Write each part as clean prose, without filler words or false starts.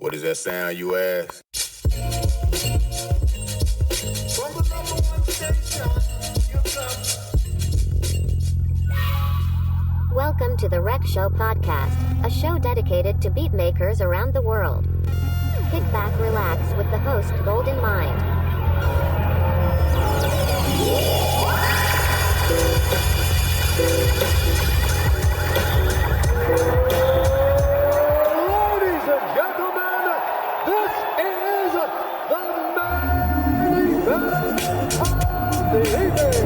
What does that sound, you ask? Welcome to the Rec Show podcast, a show dedicated to beatmakers around the world. Kick back, relax with the host, Gldnmnd. Ladies and gentlemen, this is the main event of the evening.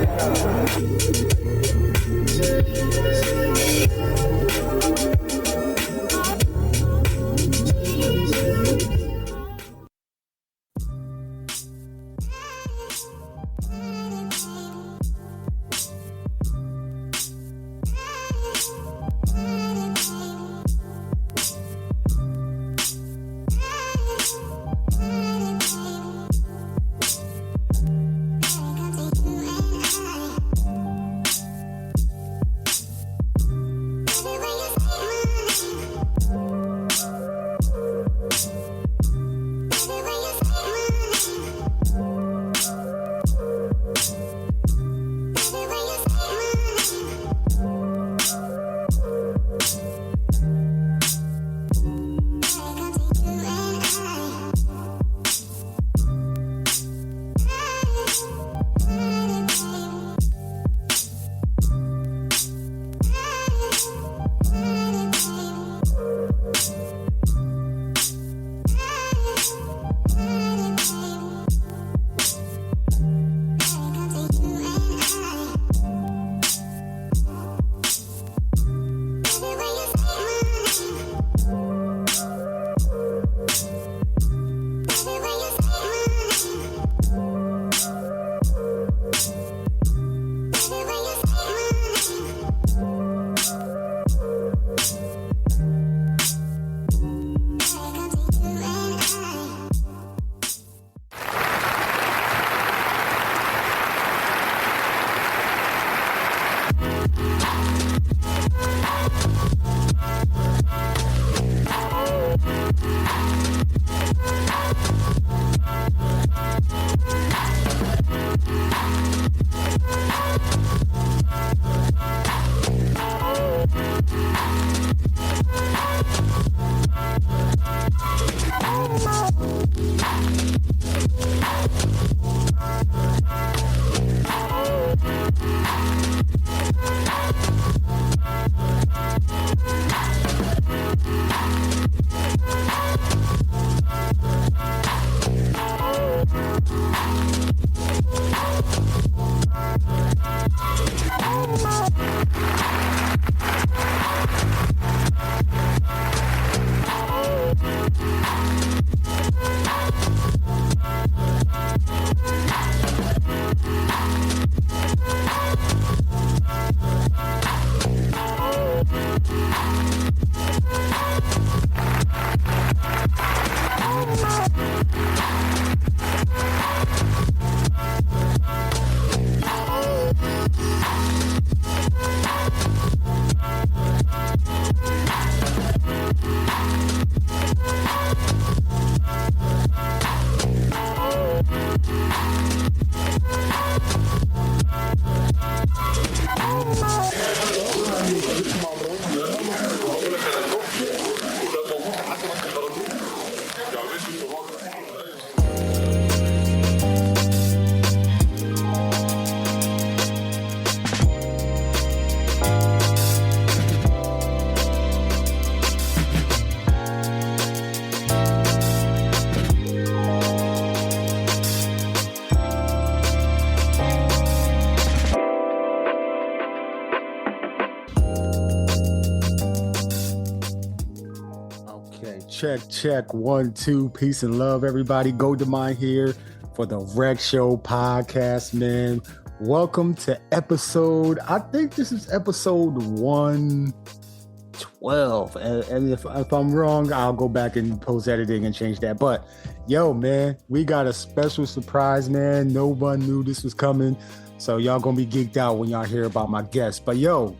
Check 1 2, peace and love, everybody. Gldnmnd here for the Rec Show podcast, man. Welcome to episode, I think this is episode 112, and if I'm wrong, I'll go back and post editing and change that. But yo, man, we got a special surprise, man. No one knew this was coming, so y'all gonna be geeked out when y'all hear about my guest. But yo,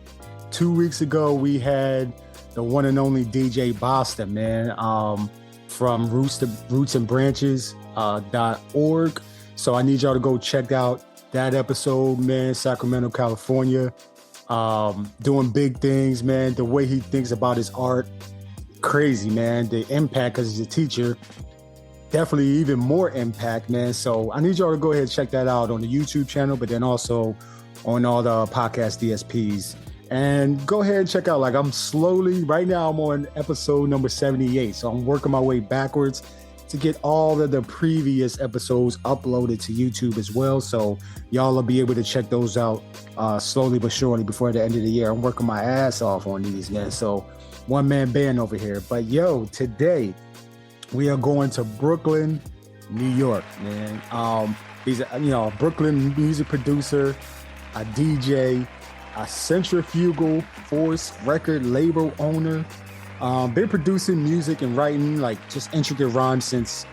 2 weeks ago we had the one and only DJ Boston, man. from roots and branches .org. So I need y'all to go check out that episode, man. Sacramento, California, doing big things, man. The way he thinks about his art, crazy, man. The impact, because he's a teacher, definitely even more impact, man. So I need y'all to go ahead and check that out on the YouTube channel, but then also on all the podcast DSPs. And go ahead and check out, like, I'm slowly, right now I'm on episode number 78. So I'm working my way backwards to get all of the previous episodes uploaded to YouTube as well. So y'all will be able to check those out slowly but surely before the end of the year. I'm working my ass off on these, man. So one-man band over here. But yo, today we are going to Brooklyn, New York, man. He's a Brooklyn music producer, a DJ, a Centrifugal Force record label owner. Been producing music and writing like just intricate rhymes since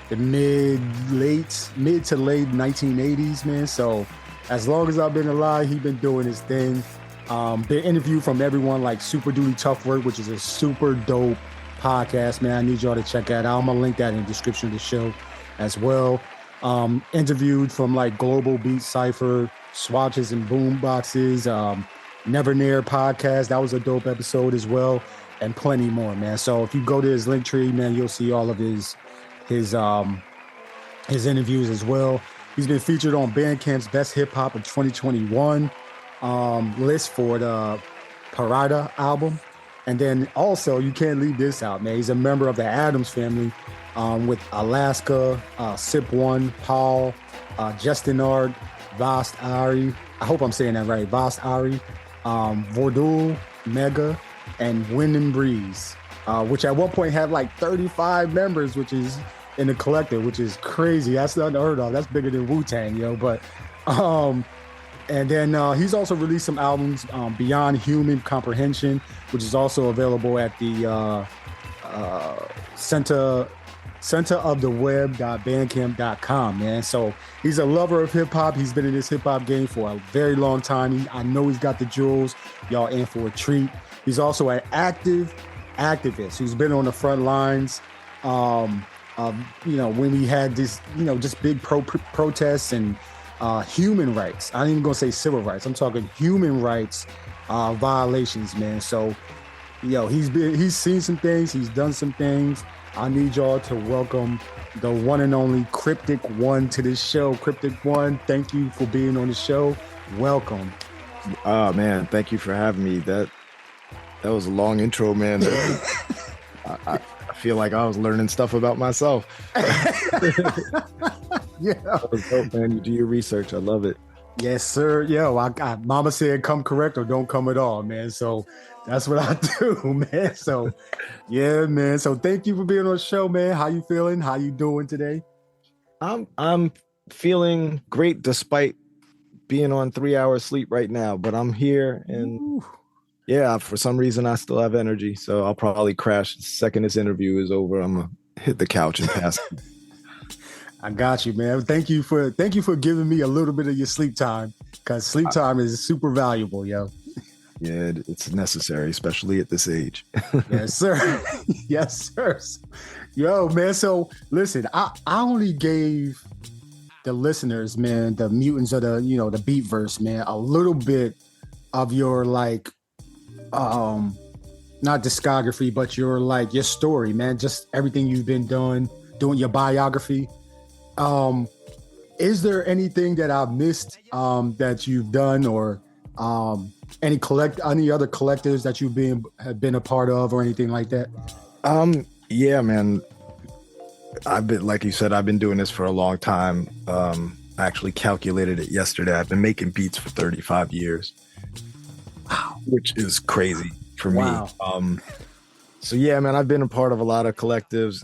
the mid to late 1980s, man. So as long as I've been alive, he's been doing his thing. Been interviewed from everyone like Super Duty Tough Work, which is a super dope podcast, man. I need y'all to check that out. I'm gonna link that in the description of the show as well. Interviewed from like Global Beat Cypher, Swatches and Boomboxes, Never Near podcast. That was a dope episode as well. And plenty more, man. So if you go to his link tree, man, you'll see all of his interviews as well. He's been featured on Bandcamp's Best Hip Hop of 2021 list for the PIRATA album. And then also, you can't leave this out, man. He's a member of the Addams Family with Alaska, Sip One, Paul, Justin Ard, Vast Ari. I hope I'm saying that right. Vast Ari, Vordul, Mega, and Wind and Breeze, which at one point had like 35 members, which is in the collective, which is crazy. That's unheard of. That's bigger than Wu-Tang, yo. But and then he's also released some albums, Beyond Human Comprehension, which is also available at the centeroftheweb.bandcamp.com, man. So he's a lover of hip hop. He's been in this hip hop game for a very long time. I know he's got the jewels. Y'all in for a treat. He's also an active activist who's been on the front lines. When we had this, just big protests and human rights. I ain't even gonna say civil rights. I'm talking human rights violations, man. So, he's seen some things. He's done some things. I need y'all to welcome the one and only Cryptic One to this show. Cryptic One, thank you for being on the show. Welcome. Oh man, thank you for having me. That was a long intro, man. I feel like I was learning stuff about myself. Yeah. That was dope, man. You do your research. I love it. Yes, sir. Yo, Mama said come correct or don't come at all, man. So that's what I do, man. So, yeah, man. So thank you for being on the show, man. How you feeling? How you doing today? I'm feeling great despite being on 3 hours sleep right now, but I'm here and yeah, for some reason I still have energy. So I'll probably crash the second this interview is over. I'm gonna hit the couch and pass. I got you, man. Thank you for giving me a little bit of your sleep time, because sleep time is super valuable, yo. Yeah, it's necessary, especially at this age. Yes, sir. Yes, sir. Yo, man. So listen, I only gave the listeners, man, the mutants of the, the beat verse, man, a little bit of your like, not discography, but your story, man, just everything you've been doing your biography. Is there anything that I've missed that you've done, or any other collectives that have been a part of, or anything like that? Yeah, man. I've been, like you said, I've been doing this for a long time. I actually calculated it yesterday. I've been making beats for 35 years. Wow. Which is crazy for me. So yeah, man, I've been a part of a lot of collectives.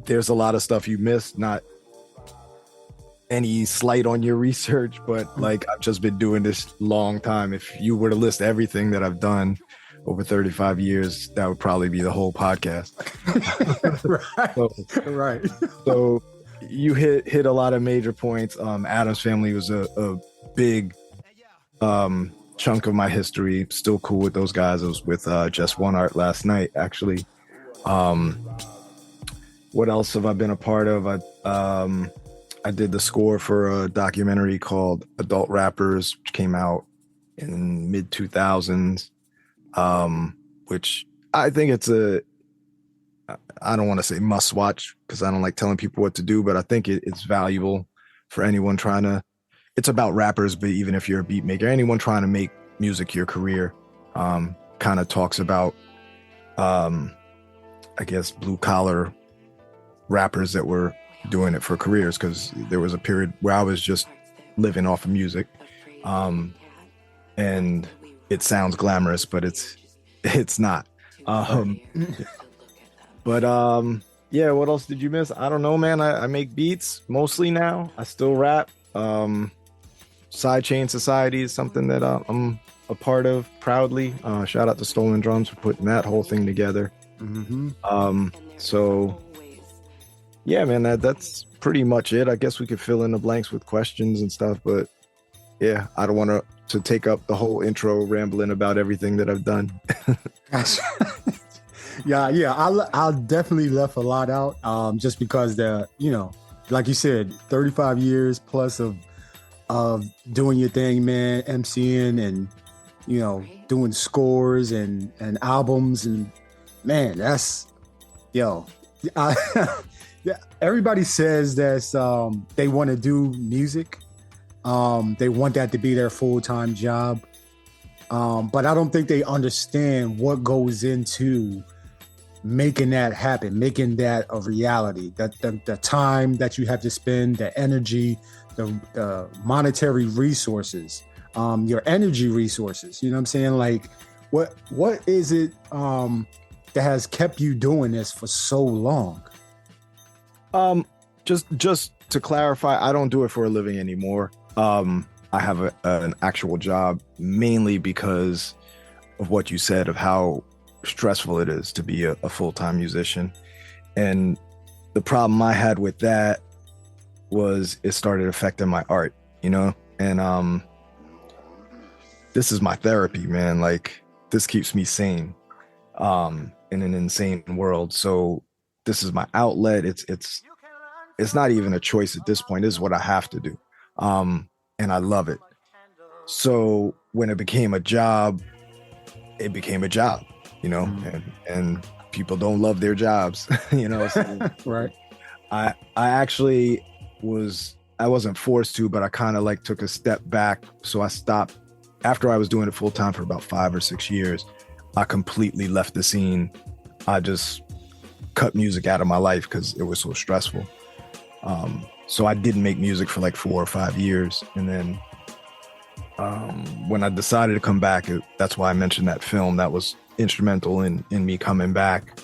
There's a lot of stuff you missed, not any slight on your research, but I've just been doing this long time. If you were to list everything that I've done over 35 years, that would probably be the whole podcast. Right. So you hit a lot of major points. Addams Family was a big chunk of my history. Still cool with those guys. I was with Just One Art last night, actually. What else have I been a part of? I did the score for a documentary called Adult Rappers, which came out in mid 2000s. Which I think I don't want to say must watch because I don't like telling people what to do, but I think it's valuable for anyone it's about rappers, but even if you're a beat maker, anyone trying to make music your career, kind of talks about, I guess, blue collar rappers that were doing it for careers, because there was a period where I was just living off of music. And it sounds glamorous, but it's not. Yeah, what else did you miss? I don't know, man. I make beats mostly now. I still rap. Sidechain Society is something that I'm a part of proudly. Shout out to Stolen Drums for putting that whole thing together. So yeah, man, that's pretty much it. I guess we could fill in the blanks with questions and stuff, but yeah, I don't want to take up the whole intro rambling about everything that I've done. Yeah, I'll definitely left a lot out, just because like you said, 35 years plus of doing your thing, man, MCing and, doing scores and albums, and man, that's, yeah, everybody says that they want to do music. They want that to be their full-time job. But I don't think they understand what goes into making that happen, making that a reality, that the time that you have to spend, the energy, the monetary resources, your energy resources, you know what I'm saying? Like, what is it that has kept you doing this for so long? Just to clarify, I don't do it for a living anymore. I have an actual job, mainly because of what you said, of how stressful it is to be a full-time musician. And the problem I had with that was it started affecting my art, and this is my therapy, man. Like, this keeps me sane in an insane world. So this is my outlet. It's not even a choice at this point. This is what I have to do. And I love it. So when it became a job, it became a job, and people don't love their jobs, So Right. I actually I wasn't forced to, but I kind of like took a step back. So I stopped after I was doing it full time for about 5 or 6 years. I completely left the scene. I just cut music out of my life because it was so stressful. So I didn't make music for like 4 or 5 years. And then when I decided to come back, that's why I mentioned that film. That was instrumental in me coming back,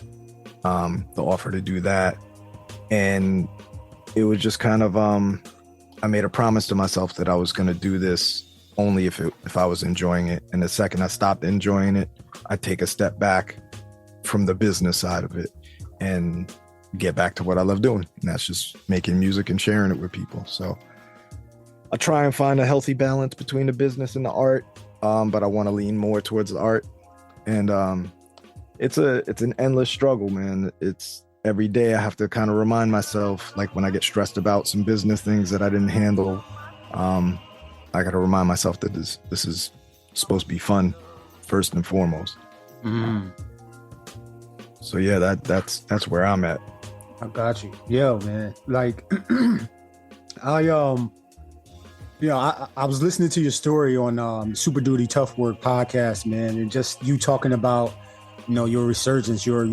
the offer to do that. And it was just kind of, I made a promise to myself that I was going to do this only if I was enjoying it. And the second I stopped enjoying it, I take a step back from the business side of it and get back to what I love doing. And that's just making music and sharing it with people. So I try and find a healthy balance between the business and the art. But I want to lean more towards the art. And it's an endless struggle, man. It's every day I have to kind of remind myself, like when I get stressed about some business things that I didn't handle, I got to remind myself that this is supposed to be fun first and foremost. So yeah, that's where I'm at. I got you. Yeah, man. Like, I was listening to your story on Super Duty Tough Work podcast, man, and just you talking about, your resurgence, your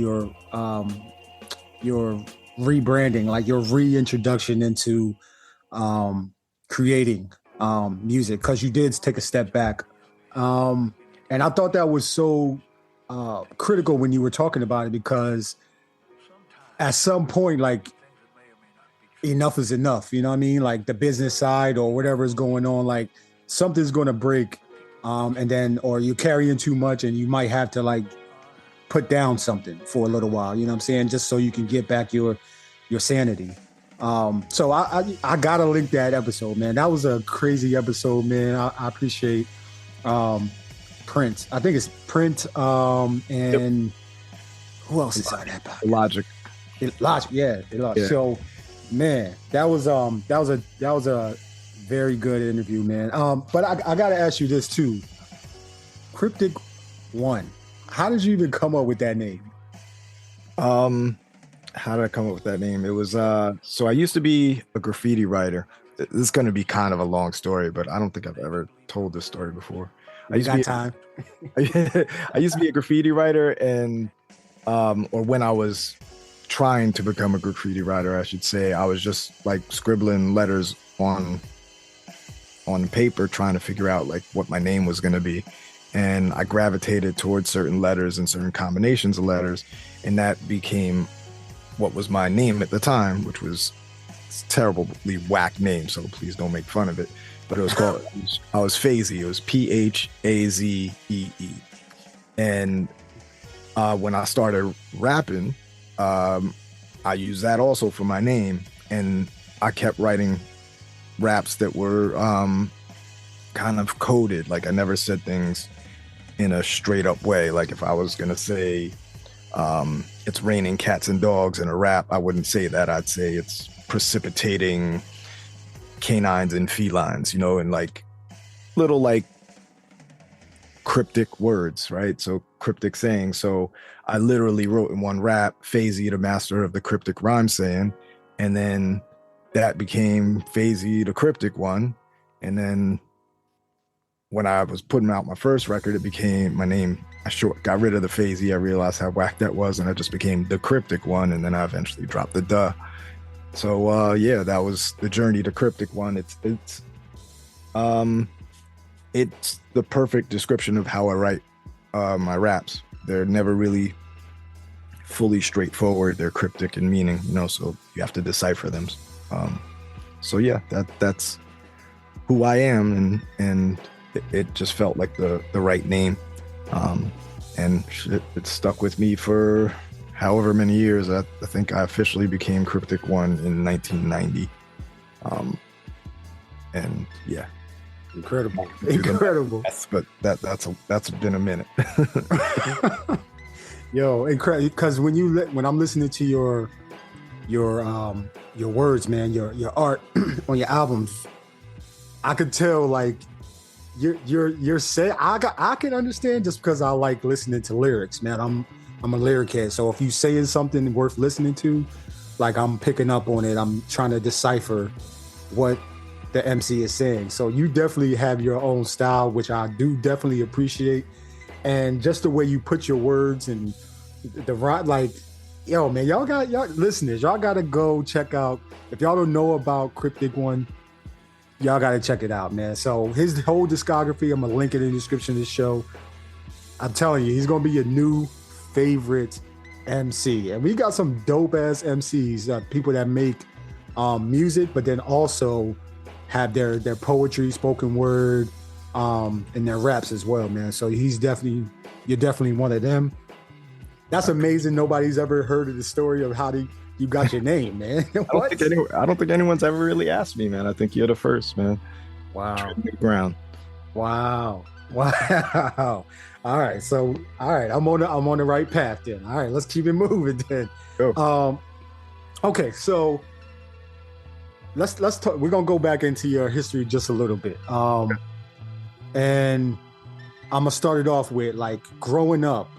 rebranding, like your reintroduction into creating music, because you did take a step back. And I thought that was so critical when you were talking about it, because at some point, like, enough is enough, you know what I mean? Like the business side or whatever is going on, like something's going to break, and then, or you're carrying too much and you might have to like put down something for a little while, you know what I'm saying? Just so you can get back your sanity. So I gotta link that episode, man. That was a crazy episode, man. I appreciate Print. I think it's Print, and Who else is on that podcast? Logic. Logic, yeah. Yeah. So, man, that was a very good interview, man. But I gotta ask you this too. Cryptic One. How did you even come up with that name? How did I come up with that name? It was so I used to be a graffiti writer. This is going to be kind of a long story, but I don't think I've ever told this story before. I used to be a graffiti writer, and or when I was trying to become a graffiti writer, I should say, I was just like scribbling letters on paper, trying to figure out like what my name was going to be. And I gravitated towards certain letters and certain combinations of letters, and that became what was my name at the time, which was a terribly whack name, so please don't make fun of it. But it was called, I was Phazee. It was Phazee. And when I started rapping, I used that also for my name, and I kept writing raps that were kind of coded. Like I never said things in a straight up way. Like if I was gonna say it's raining cats and dogs in a rap, I wouldn't say that. I'd say it's precipitating canines and felines, you know, and like little like cryptic words, right? So cryptic saying. So I literally wrote in one rap, Phazee, the master of the cryptic rhyme saying, and then that became Phazee, the Cryptic One. And then when I was putting out my first record, it became my name. I got rid of the Phazee. I realized how whack that was, and I just became the Cryptic One. And then I eventually dropped the duh. So yeah, that was the journey to Cryptic One. It's the perfect description of how I write my raps. They're never really fully straightforward. They're cryptic in meaning, you know, so you have to decipher them. So yeah, that's who I am, and it just felt like the right name. And it stuck with me for however many years. I think I officially became Cryptic One in 1990. And yeah. Incredible. But that's been a minute. Yo, incredible. Because when I'm listening to your words, man, your art on your albums, I could tell like you're saying I can understand just because I like listening to lyrics, man. I'm a lyric head, so if you saying something worth listening to, like I'm picking up on it. I'm trying to decipher what the MC is saying. So you definitely have your own style, which I do definitely appreciate, and just the way you put your words and the right, like, yo, man, y'all listeners, y'all gotta go check out. If y'all don't know about Cryptic One, y'all gotta check it out, man. So his whole discography, I'm gonna link it in the description of this show. I'm telling you, he's gonna be your new favorite MC, and we got some dope ass MCs, people that make music, but then also have their poetry, spoken word, and their raps as well, man. So you're definitely one of them. That's amazing. Nobody's ever heard of the story of how you got your name, man. I don't think anyone's ever really asked me, man. I think you're the first, man. Wow. Ground. Wow. All right. So, I'm on the right path then. All right, let's keep it moving then. Go. Okay, so let's talk. We're gonna go back into your history just a little bit. And I'm gonna start it off with like growing up.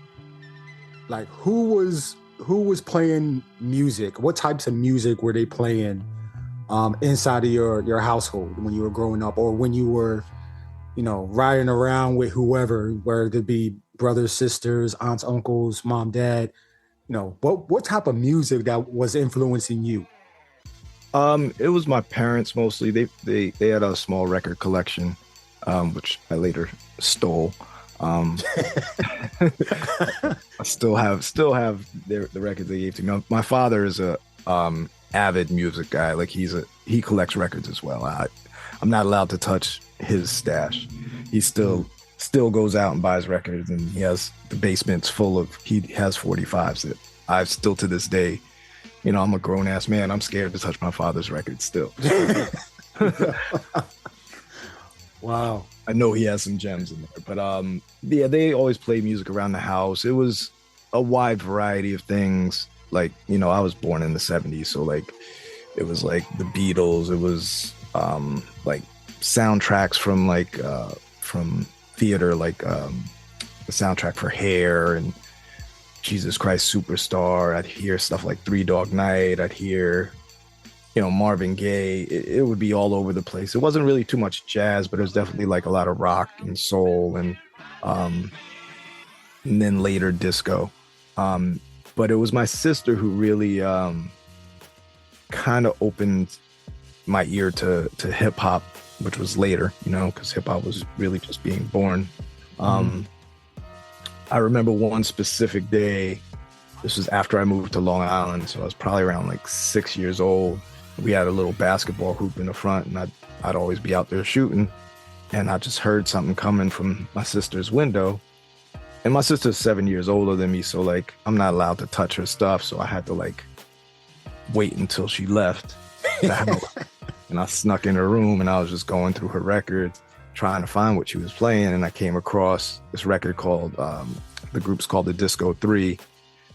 Like who was playing music? What types of music were they playing inside of your household when you were growing up, or when you were, you know, riding around with whoever, whether it be brothers, sisters, aunts, uncles, mom, dad? You know, what type of music that was influencing you? It was my parents mostly. They had a small record collection, which I later stole. I still have the records they gave to me. My father is a avid music guy. Like he collects records as well. I'm not allowed to touch his stash. He still goes out and buys records, and he has the basement's full of. He has 45s that I still to this day. You know, I'm a grown ass man. I'm scared to touch my father's records still. Wow. I know he has some gems in there, but yeah, they always play music around the house. It was a wide variety of things. Like, you know, I was born in the 70s, so like it was like the Beatles, it was like soundtracks from theater, like the soundtrack for Hair and Jesus Christ Superstar. I'd hear stuff like Three Dog Night. I'd hear, you know, Marvin Gaye. It would be all over the place. It wasn't really too much jazz, but it was definitely like a lot of rock and soul and then later disco. But it was my sister who really kind of opened my ear to hip hop, which was later, you know, because hip hop was really just being born. I remember one specific day. This was after I moved to Long Island, so I was probably around like 6 years old. We had a little basketball hoop in the front, and I'd always be out there shooting. And I just heard something coming from my sister's window. And my sister's 7 years older than me, so like I'm not allowed to touch her stuff. So I had to like wait until she left the house. And I snuck in her room, and I was just going through her records, trying to find what she was playing. And I came across this record called, the group's called the Disco 3,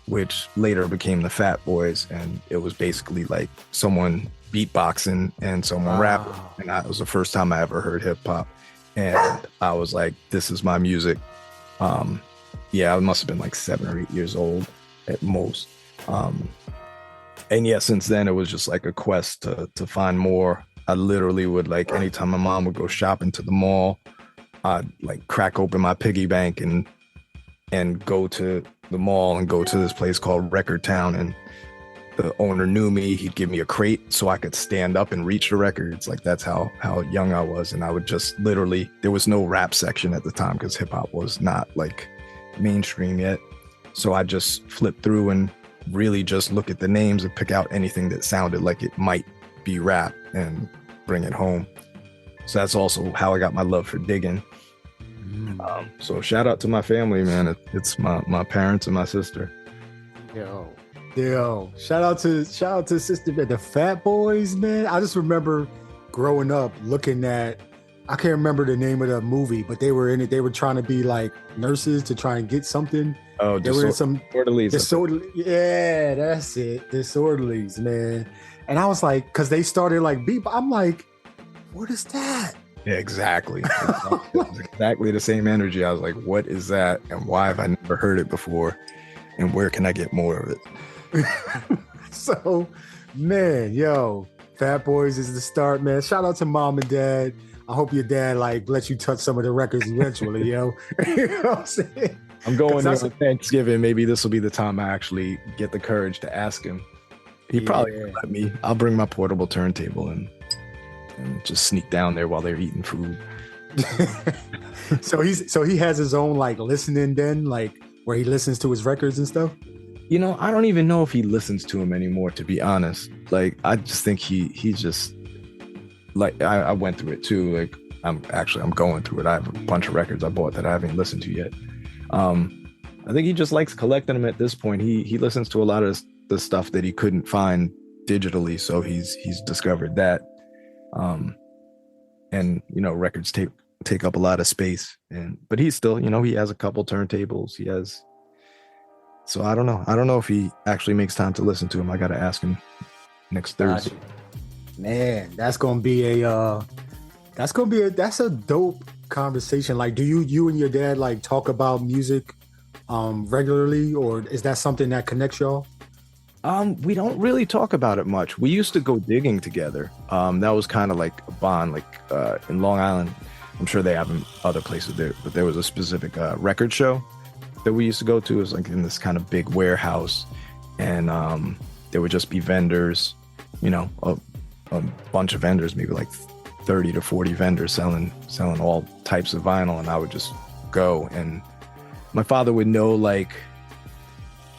which later became the Fat Boys. And it was basically like someone beatboxing and someone rapping. And that was the first time I ever heard hip hop. And I was like, this is my music. Yeah, I must have been like 7 or 8 years old at most. And yeah, since then it was just like a quest to find more. I literally would, like, anytime my mom would go shopping to the mall, I'd like crack open my piggy bank and go to the mall and go to this place called Record Town. And the owner knew me. He'd give me a crate so I could stand up and reach the records. Like, that's how young I was. And I would just literally, there was no rap section at the time because hip hop was not like mainstream yet. So I just flip through and really just look at the names and pick out anything that sounded like it might be rap and bring it home. So that's also how I got my love for digging. So shout out to my family, man. It's my parents and my sister. Yo, shout out to sister, man. The Fat Boys, man. I just remember growing up looking at, I can't remember the name of the movie, but they were in it. They were trying to be like nurses to try and get something. Oh, they were in some disorderlies. Yeah, that's it. Disorderlies, man. And I was like, because they started like beat. I'm like, what is that? Yeah, exactly. Exactly the same energy. I was like, what is that? And why have I never heard it before? And where can I get more of it? So, man, yo, Fat Boys is the start, man. Shout out to mom and dad. I hope your dad like lets you touch some of the records eventually, yo. You know what I'm saying? I'm going there on Thanksgiving. Maybe this will be the time I actually get the courage to ask him. He probably won't let me. I'll bring my portable turntable and just sneak down there while they're eating food. So he has his own like listening den, like where he listens to his records and stuff. You know, I don't even know if he listens to them anymore, to be honest. Like, I just think he just, like, I went through it too. Like, I'm going through it. I have a bunch of records I bought that I haven't listened to yet. I think he just likes collecting them at this point. He listens to a lot of the stuff that he couldn't find digitally, so he's discovered that. And you know, records take up a lot of space, but he's still, you know, he has a couple turntables. He has. So I don't know if he actually makes time to listen to him. I got to ask him next Thursday. Man, that's a dope conversation. Like, do you and your dad like talk about music regularly, or is that something that connects y'all? We don't really talk about it much. We used to go digging together. That was kind of like a bond. Like in Long Island, I'm sure they have in other places there, but there was a specific record show that we used to go to. It was like in this kind of big warehouse, and there would just be vendors, you know, a bunch of vendors, maybe like 30 to 40 vendors selling all types of vinyl. And I would just go, and my father would know, like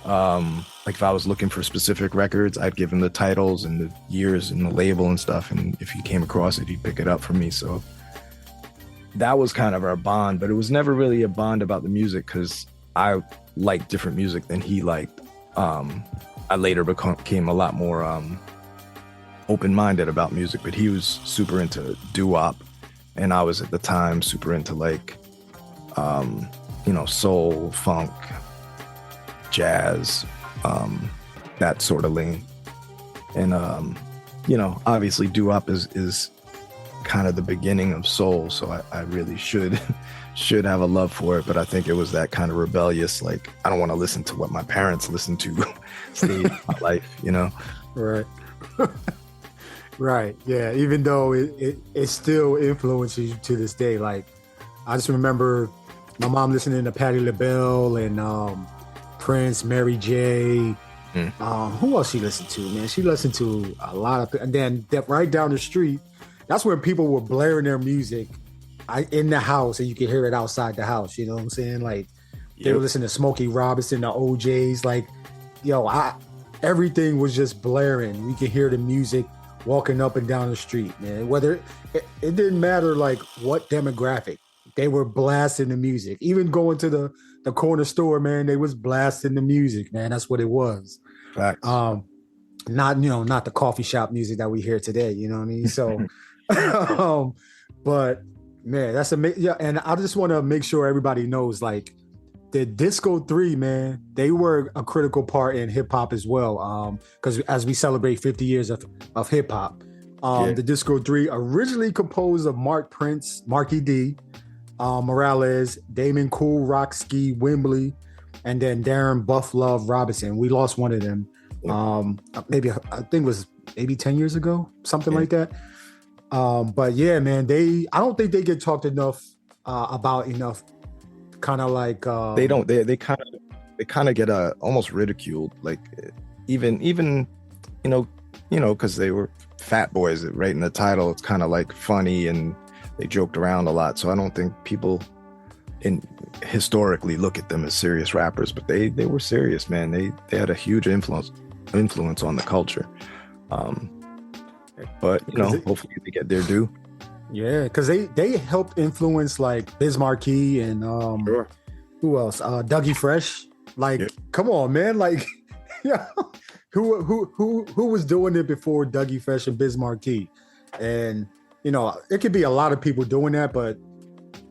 if I was looking for specific records, I'd give him the titles and the years and the label and stuff. And if he came across it, he'd pick it up for me. So that was kind of our bond, but it was never really a bond about the music because I liked different music than he liked. I later became a lot more open-minded about music, but he was super into doo-wop, and I was at the time super into like, you know, soul, funk, jazz, that sort of lane. And you know, obviously doo-wop is kind of the beginning of soul, so I really should have a love for it. But I think it was that kind of rebellious, like, I don't want to listen to what my parents listened to stage my life, you know? Right. Right. Yeah. Even though it still influences you to this day. Like, I just remember my mom listening to Patti LaBelle and Prince, Mary J. Who else she listened to, man? She listened to a lot of, and then right down the street, that's where people were blaring their music in the house, and you could hear it outside the house. You know what I'm saying? Like, they were listening to Smokey Robinson, the OJs. Like, yo, everything was just blaring. We could hear the music walking up and down the street, man. Whether it didn't matter, like, what demographic, they were blasting the music. Even going to the corner store, man, they was blasting the music, man. That's what it was. Facts. Not the coffee shop music that we hear today. You know what I mean? So, but man, that's amazing. Yeah, and I just want to make sure everybody knows, like, the Disco 3, man, they were a critical part in hip hop as well. Because as we celebrate 50 years of hip hop, the Disco 3 originally composed of Mark Prince, Marky D, Morales, Damon Cool, Rocky Wembley, and then Darren Buff Love Robinson. We lost one of them. Maybe I think it was maybe 10 years ago, something like that. But yeah, man, I don't think they get talked about enough. Kind of like they don't. They kind of get almost ridiculed. Like, even you know, because they were fat boys. Right in the title, it's kind of like funny, and they joked around a lot. So I don't think people historically look at them as serious rappers, but they were serious, man. They had a huge influence on the culture. But you know, hopefully they get their due. Yeah, because they helped influence like Biz Markie and who else? Dougie Fresh. Like, come on, man. Like, yeah, who was doing it before Dougie Fresh and Biz Markie? And you know, it could be a lot of people doing that, but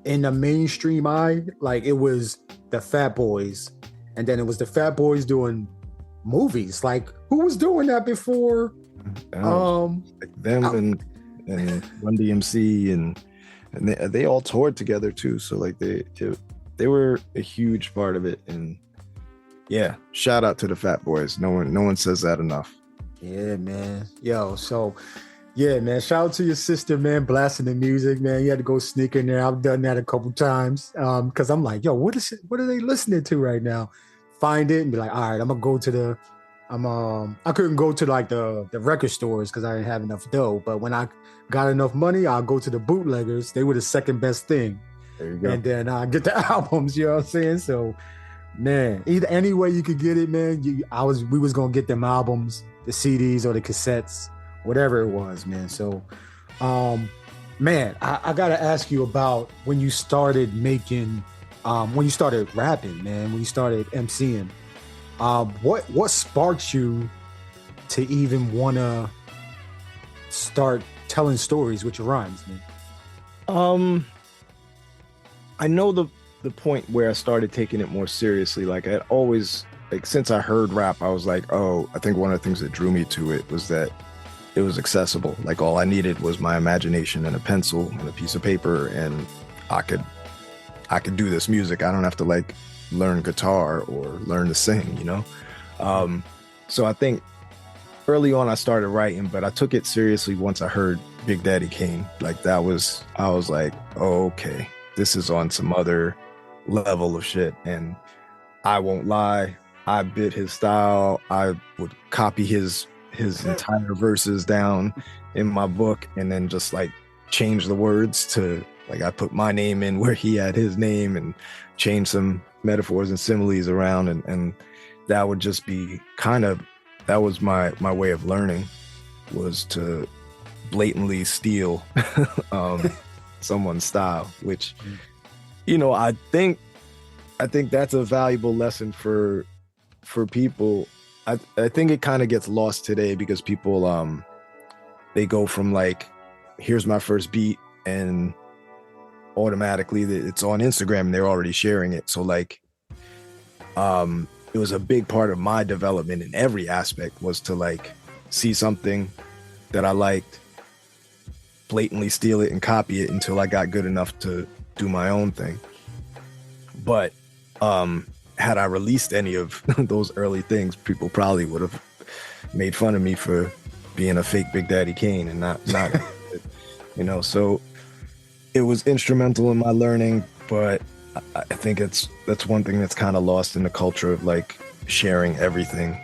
in the mainstream eye, like, it was the Fat Boys, and then it was the Fat Boys doing movies. Like, who was doing that before? Like them and Run DMC and they all toured together too. So like they were a huge part of it. And yeah, shout out to the Fat Boys. No one says that enough. Yeah, man. Yo, so yeah, man. Shout out to your sister, man, blasting the music, man. You had to go sneak in there. I've done that a couple times. Because I'm like, yo, what are they listening to right now? Find it and be like, all right, I'm gonna go to I couldn't go to like the record stores because I didn't have enough dough. But when I got enough money, I'll go to the bootleggers. They were the second best thing. There you go. And then I get the albums, you know what I'm saying? So, man, either any way you could get it, man, we was gonna get them albums, the CDs or the cassettes, whatever it was, man. So, man, I gotta ask you about when you started making, when you started rapping, man, when you started MCing. What sparked you to even wanna start telling stories with your rhymes, man? I know the point where I started taking it more seriously. Like, I'd always, like, since I heard rap, I was like, oh, I think one of the things that drew me to it was that it was accessible. Like, all I needed was my imagination and a pencil and a piece of paper, and I could do this music. I don't have to like learn guitar or learn to sing, you know? So I think early on I started writing, but I took it seriously once I heard Big Daddy Kane. Like, I was like, oh, okay, this is on some other level of shit. And I won't lie, I bit his style. I would copy his entire verses down in my book and then just like change the words to, like, I put my name in where he had his name and change some metaphors and similes around, and that would just be that was my way of learning, was to blatantly steal someone's style, which, you know, I think that's a valuable lesson for people. I think it kind of gets lost today because people they go from like, here's my first beat, and automatically it's on Instagram and they're already sharing it. So like it was a big part of my development in every aspect, was to like see something that I liked, blatantly steal it and copy it until I got good enough to do my own thing. But had I released any of those early things, people probably would have made fun of me for being a fake Big Daddy Kane and not you know. So it was instrumental in my learning, but I think that's one thing that's kind of lost in the culture of like sharing everything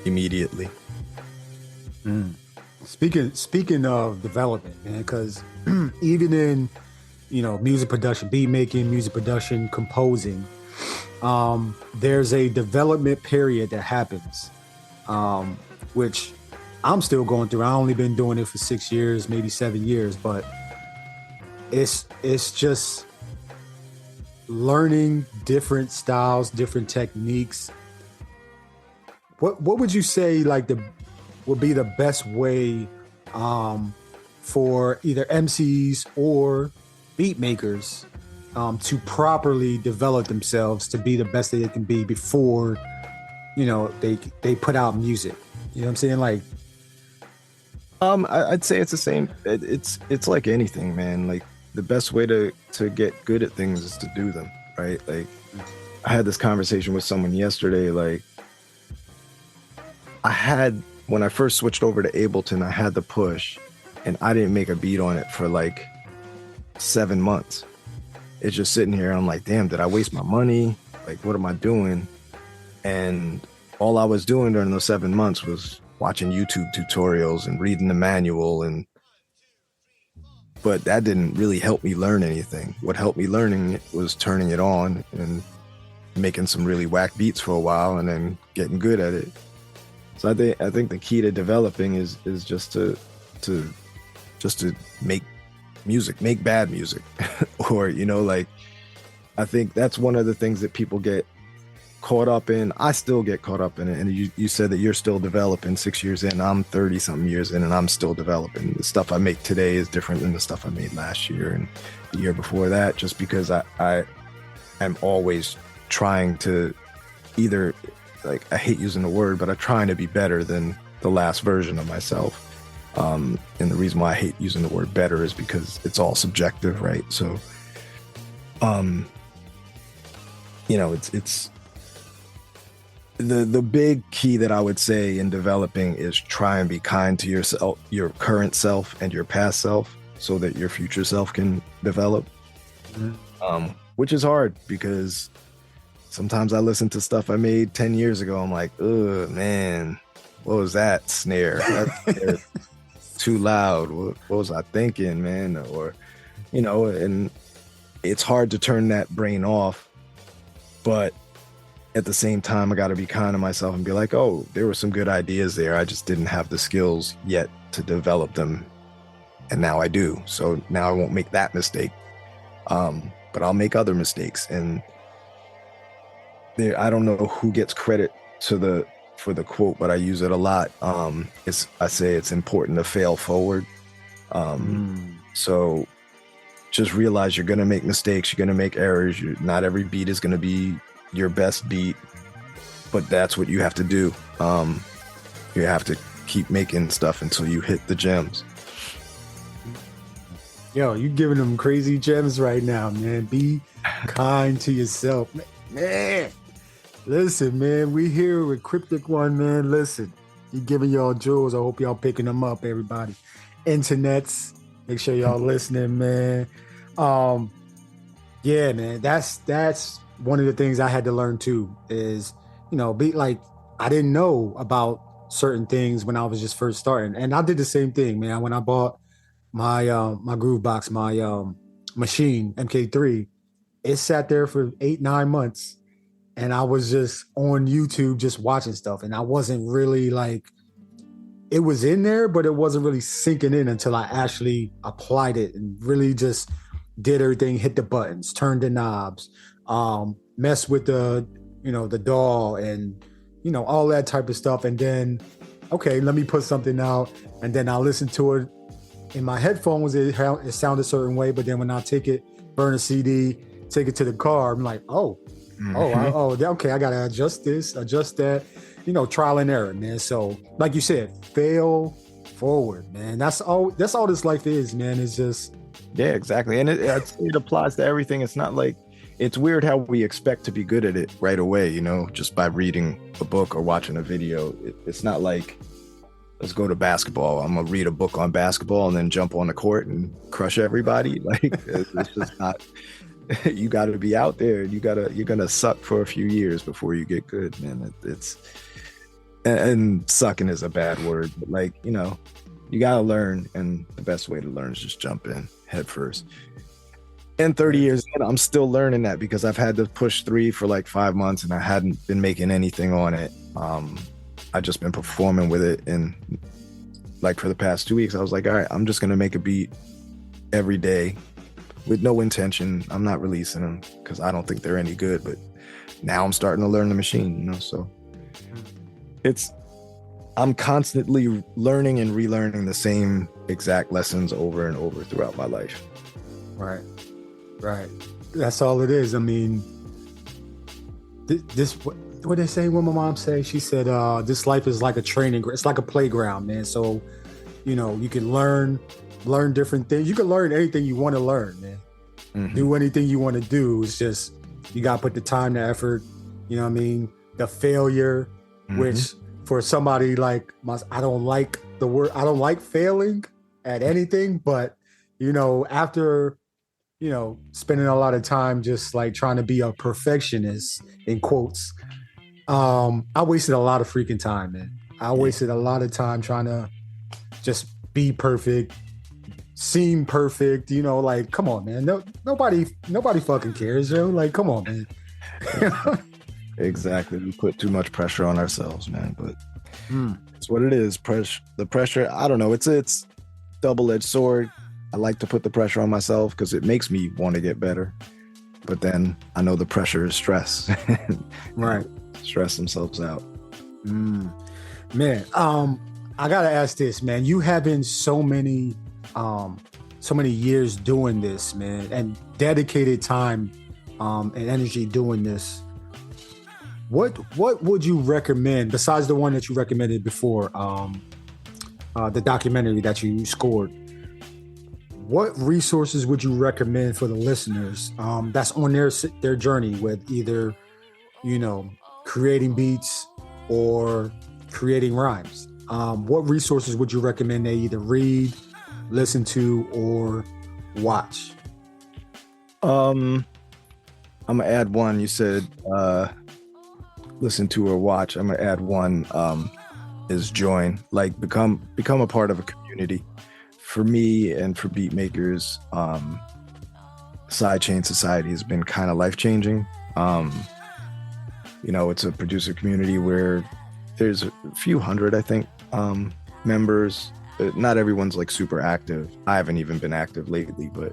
immediately. Speaking of development, man, because even in, you know, music production, beat making, music production, composing, there's a development period that happens, which I'm still going through. I've only been doing it for 6 years, maybe 7 years, but it's just learning different styles, different techniques. What would you say like would be the best way for either MCs or beat makers to properly develop themselves to be the best that they can be before, you know, they put out music? You know what I'm saying? Like, I'd say it's the same. It's like anything, man. Like the best way to get good at things is to do them, right? Like I had this conversation with someone yesterday. Like when I first switched over to Ableton, I had the push and I didn't make a beat on it for like 7 months. It's just sitting here. I'm like, damn, did I waste my money? Like, what am I doing? And all I was doing during those 7 months was watching YouTube tutorials and reading the manual. But that didn't really help me learn anything. What helped me learning was turning it on and making some really whack beats for a while and then getting good at it. So I think the key to developing is just to make music, make bad music. Or, you know, like I think that's one of the things that people get caught up in. I still get caught up in it. And you said that you're still developing 6 years in. I'm 30 something years in and I'm still developing. The stuff I make today is different than the stuff I made last year and the year before that, just because I am always trying to either, like, I hate using the word, but I'm trying to be better than the last version of myself. And the reason why I hate using the word better is because it's all subjective, right? So, you know, it's the big key that I would say in developing is try and be kind to yourself, your current self and your past self, so that your future self can develop. Which is hard because sometimes I listen to stuff I made 10 years ago. I'm like, oh man, what was that snare? That snare too loud. What was I thinking, man? Or, you know, and it's hard to turn that brain off. But at the same time, I got to be kind to myself and be like, oh, there were some good ideas there. I just didn't have the skills yet to develop them. And now I do. So now I won't make that mistake. But I'll make other mistakes. And I don't know who gets credit for the quote, but I use it a lot. I say it's important to fail forward. So just realize you're going to make mistakes. You're going to make errors. Not every beat is going to be your best beat, but that's what you have to do. You have to keep making stuff until you hit the gems. Yo, you giving them crazy gems right now, man. Be kind to yourself, man. Listen, man, we here with Cryptic One, man. Listen, he giving y'all jewels. I hope y'all picking them up, everybody. Internets, make sure y'all listening, man. Yeah, man, that's one of the things I had to learn too. Is, you know, be like, I didn't know about certain things when I was just first starting, and I did the same thing, man. When I bought my my groove box, my machine MK3, it sat there for 8-9 months. And I was just on YouTube, just watching stuff. And I wasn't really like, it was in there, but it wasn't really sinking in until I actually applied it and really just did everything, hit the buttons, turned the knobs, messed with the, you know, the DAW and, you know, all that type of stuff. And then, okay, let me put something out. And then I listened to it in my headphones. It sounded a certain way. But then when I take it, burn a CD, take it to the car, I'm like, oh, Mhm. Okay, I gotta adjust this, adjust that, trial and error, man. So like you said, fail forward, man. That's all this life is, man. It's just Yeah, exactly. And it applies to everything. It's not like it's weird how we expect to be good at it right away, just by reading a book or watching a video. It's not like, let's go to basketball. I'm going to read a book on basketball and then jump on the court and crush everybody. Like, it's just not, you got to be out there. You're going to suck for a few years before you get good, man. And sucking is a bad word, but like, you got to learn. And the best way to learn is just jump in head first. And 30 years in, I'm still learning that because I've had to push 3 for like 5 months and I hadn't been making anything on it. I just been performing with it. And like for the past 2 weeks, I was like, all right, I'm just going to make a beat every day with no intention. I'm not releasing them because I don't think they're any good, but now I'm starting to learn the machine, so I'm constantly learning and relearning the same exact lessons over and over throughout my life. right. That's all it is. I mean, this what they say. What my mom say? She said, "This life is like a training. It's like a playground, man. So, you can learn different things. You can learn anything you want to learn, man. Mm-hmm. Do anything you want to do. It's just you got to put the time, the effort. You know what I mean? The failure, Mm-hmm. which for somebody like myself, I don't like the word. I don't like failing at anything, but after spending a lot of time just like trying to be a perfectionist in quotes, I wasted a lot of freaking time, man. I wasted a lot of time trying to just be perfect, seem perfect, like, come on, man. Nobody fucking cares, yo. Like, come on, man. Exactly. We put too much pressure on ourselves, man, but it's what it is. The pressure, I don't know. It's double-edged sword. I like to put the pressure on myself because it makes me want to get better. But then I know the pressure is stress. Right. Stress themselves out. Man, I gotta ask this, man. You have been so many years doing this, man, and dedicated time and energy doing this. What would you recommend besides the one that you recommended before, the documentary that you scored? What resources would you recommend for the listeners that's on their journey with either, creating beats or creating rhymes? What resources would you recommend they either read, listen to, or watch? I'm gonna add one. You said listen to or watch. I'm gonna add one. Is join, like become a part of a community. For me and for Beatmakers, Sidechain Society has been kind of life-changing. It's a producer community where there's a few hundred, I think, members. Not everyone's like super active. I haven't even been active lately, but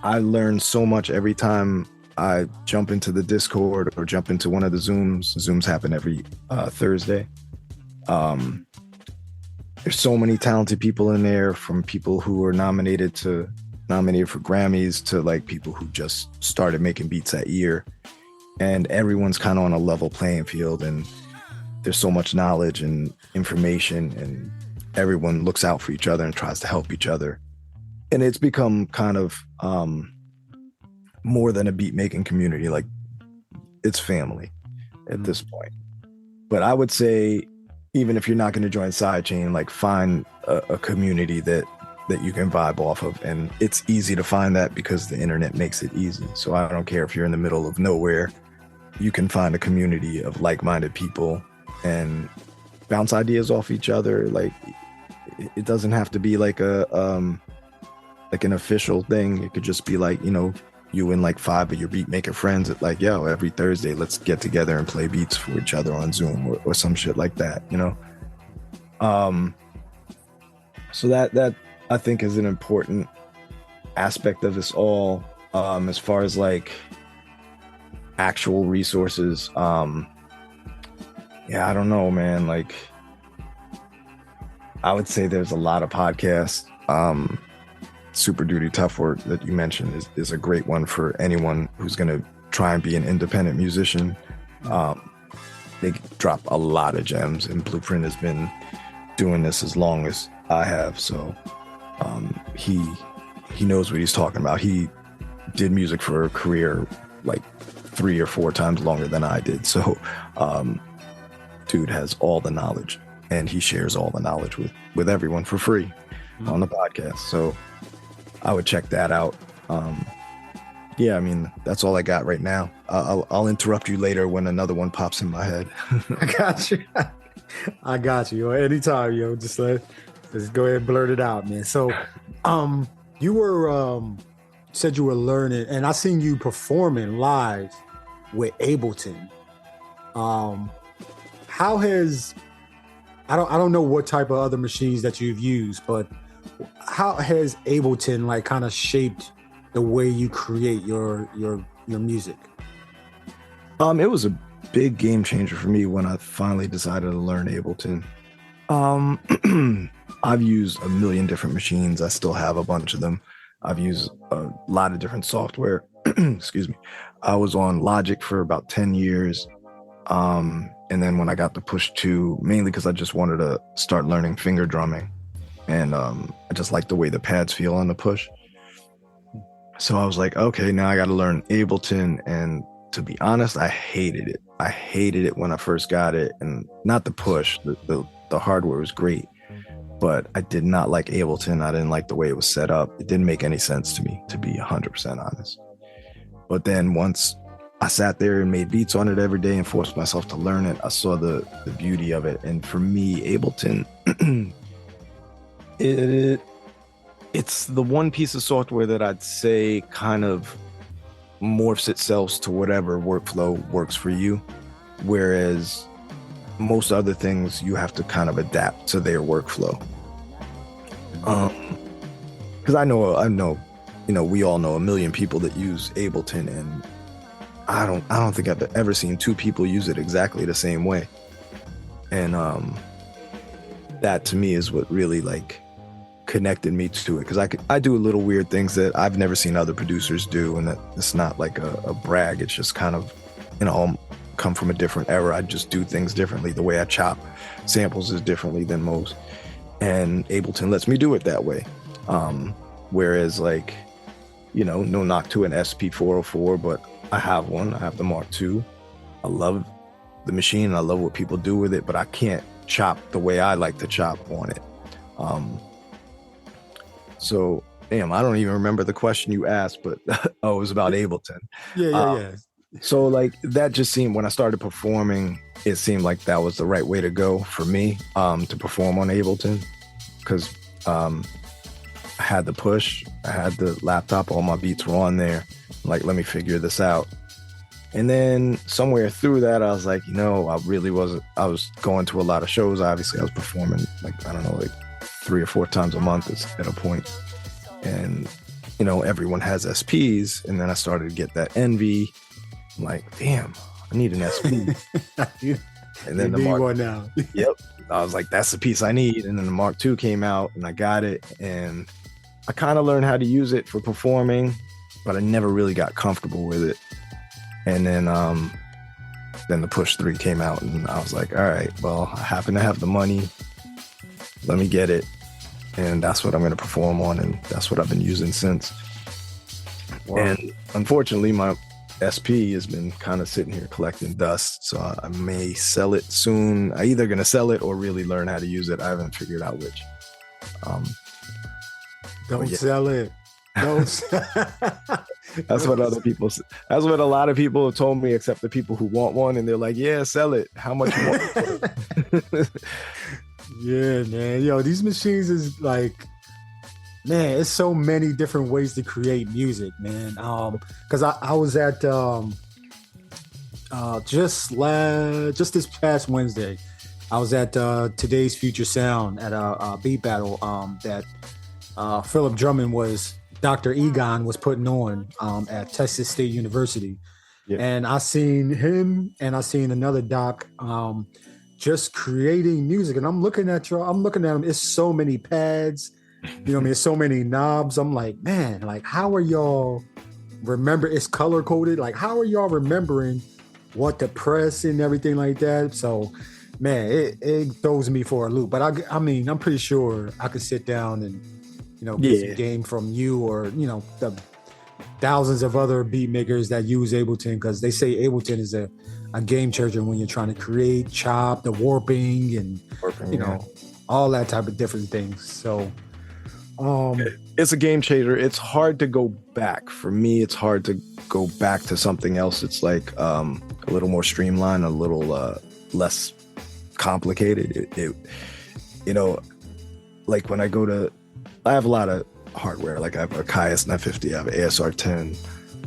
I learn so much every time I jump into the Discord or jump into one of the Zooms. Zooms happen every Thursday. There's so many talented people in there, from people who are nominated for Grammys to like people who just started making beats that year. And everyone's kind of on a level playing field, and there's so much knowledge and information, and everyone looks out for each other and tries to help each other. And it's become kind of more than a beat making community. Like, it's family at this point. But I would say, even if you're not going to join Sidechain, like, find a community that you can vibe off of. And it's easy to find that because the internet makes it easy. So I don't care if you're in the middle of nowhere, you can find a community of like-minded people and bounce ideas off each other. Like, it doesn't have to be like an official thing. It could just be like, you and like 5 of your beatmaker friends at like, yo, every Thursday, let's get together and play beats for each other on Zoom or some shit like that, So that I think is an important aspect of this all, as far as like actual resources. I don't know, man. Like, I would say there's a lot of podcasts. Super Duty Tough Work that you mentioned is a great one for anyone who's going to try and be an independent musician. They drop a lot of gems, and Blueprint has been doing this as long as I have. So he knows what he's talking about. He did music for a career like 3 or 4 times longer than I did. So dude has all the knowledge, and he shares all the knowledge with everyone for free on the podcast. So I would check that out. Yeah, I mean, that's all I got right now. I'll interrupt you later when another one pops in my head. I got you. I got you. Anytime, yo. Just go ahead and blurt it out, man. So, you were said you were learning, and I seen you performing live with Ableton. How has I don't know what type of other machines that you've used, but how has Ableton like kind of shaped the way you create your music? It was a big game changer for me when I finally decided to learn Ableton. I've used a million different machines. I still have a bunch of them. I've used a lot of different software. Excuse me. I was on Logic for about 10 years. And then when I got the Push 2, mainly because I just wanted to start learning finger drumming. And I just like the way the pads feel on the Push. So I was like, okay, now I got to learn Ableton. And to be honest, I hated it. I hated it when I first got it. And not the Push, the hardware was great, but I did not like Ableton. I didn't like the way it was set up. It didn't make any sense to me, to be 100% honest. But then once I sat there and made beats on it every day and forced myself to learn it, I saw the beauty of it. And for me, Ableton, it's the one piece of software that I'd say kind of morphs itself to whatever workflow works for you. Whereas most other things, you have to kind of adapt to their workflow. Because I know, we all know a million people that use Ableton, and I don't think I've ever seen 2 people use it exactly the same way. And that to me is what really like connected me to it, because I do little weird things that I've never seen other producers do, and that it's not like a brag. It's just kind of, I'll come from a different era. I just do things differently. The way I chop samples is differently than most, and Ableton lets me do it that way. Whereas like, no knock to an SP404, but I have one. I have the Mark II. I love the machine. I love what people do with it, but I can't chop the way I like to chop on it. So, damn, I don't even remember the question you asked, but it was about Ableton. Yeah. So, like, that just seemed, when I started performing, it seemed like that was the right way to go for me, to perform on Ableton, because I had the Push, I had the laptop, all my beats were on there. Like, let me figure this out. And then somewhere through that, I was like, I was going to a lot of shows. Obviously, I was performing, like 3 or 4 times a month at a point. And, everyone has SPs. And then I started to get that envy. I'm like, damn, I need an SP. And then the Mark one now. Yep. I was like, that's the piece I need. And then the Mark II came out, and I got it. And I kind of learned how to use it for performing, but I never really got comfortable with it. And then the Push 3 came out, and I was like, all right, well, I happen to have the money. Let me get it. And that's what I'm going to perform on, and that's what I've been using since. Wow. And unfortunately, my SP has been kind of sitting here collecting dust, so I may sell it soon. I'm either going to sell it or really learn how to use it. I haven't figured out which. Don't sell it. Don't. That's what other people. That's what a lot of people have told me, except the people who want one, and they're like, "Yeah, sell it. How much you want?" Yeah, man. Yo, these machines is like, man, it's so many different ways to create music, man. Because I was at just this past Wednesday, I was at Today's Future Sound at a beat battle that Philip Drummond Dr. Egon was putting on at Texas State University. Yeah. And I seen him, and I seen another doc just creating music. And I'm looking at him. It's so many pads, it's so many knobs. I'm like, man, like, how are y'all remember it's color coded. Like, how are y'all remembering what to press and everything like that? So, man, it throws me for a loop. But I mean, I'm pretty sure I could sit down and, get some game from you or, the thousands of other beat makers that use Ableton, because they say Ableton is a game changer when you're trying to create, chop, the warping, and all that type of different things. So it's a game changer. It's hard to go back. For me, it's hard to go back to something else. It's like a little more streamlined, a little less complicated. Like when I have a lot of hardware. Like I have a Kaius 950, I have an ASR 10,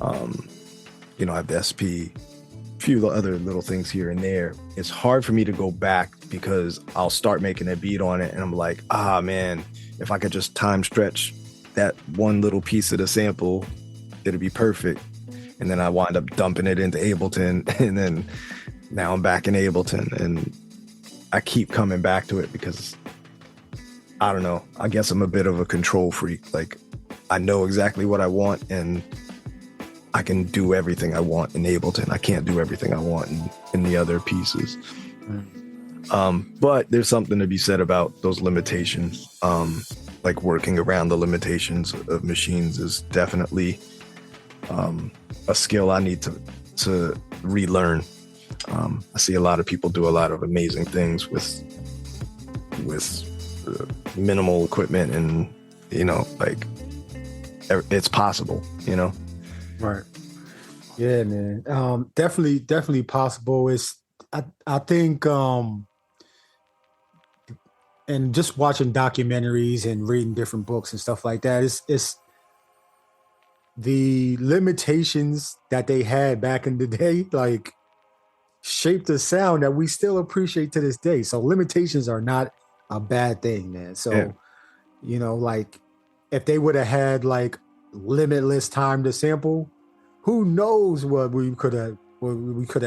I have the SP, a few other little things here and there. It's hard for me to go back because I'll start making a beat on it and I'm like, man, if I could just time stretch that one little piece of the sample, it'd be perfect. And then I wind up dumping it into Ableton, and then now I'm back in Ableton, and I keep coming back to it because I don't know. I guess I'm a bit of a control freak. Like, I know exactly what I want, and I can do everything I want in Ableton. I can't do everything I want in the other pieces. But there's something to be said about those limitations. Like working around the limitations of machines is definitely a skill I need to relearn. I see a lot of people do a lot of amazing things with minimal equipment, and like it's possible. Right. Yeah, man. Definitely possible. I think and just watching documentaries and reading different books and stuff like that, it's the limitations that they had back in the day, like, shaped a sound that we still appreciate to this day. So limitations are not a bad thing, man. So, like, if they would have had like limitless time to sample, who knows what we could have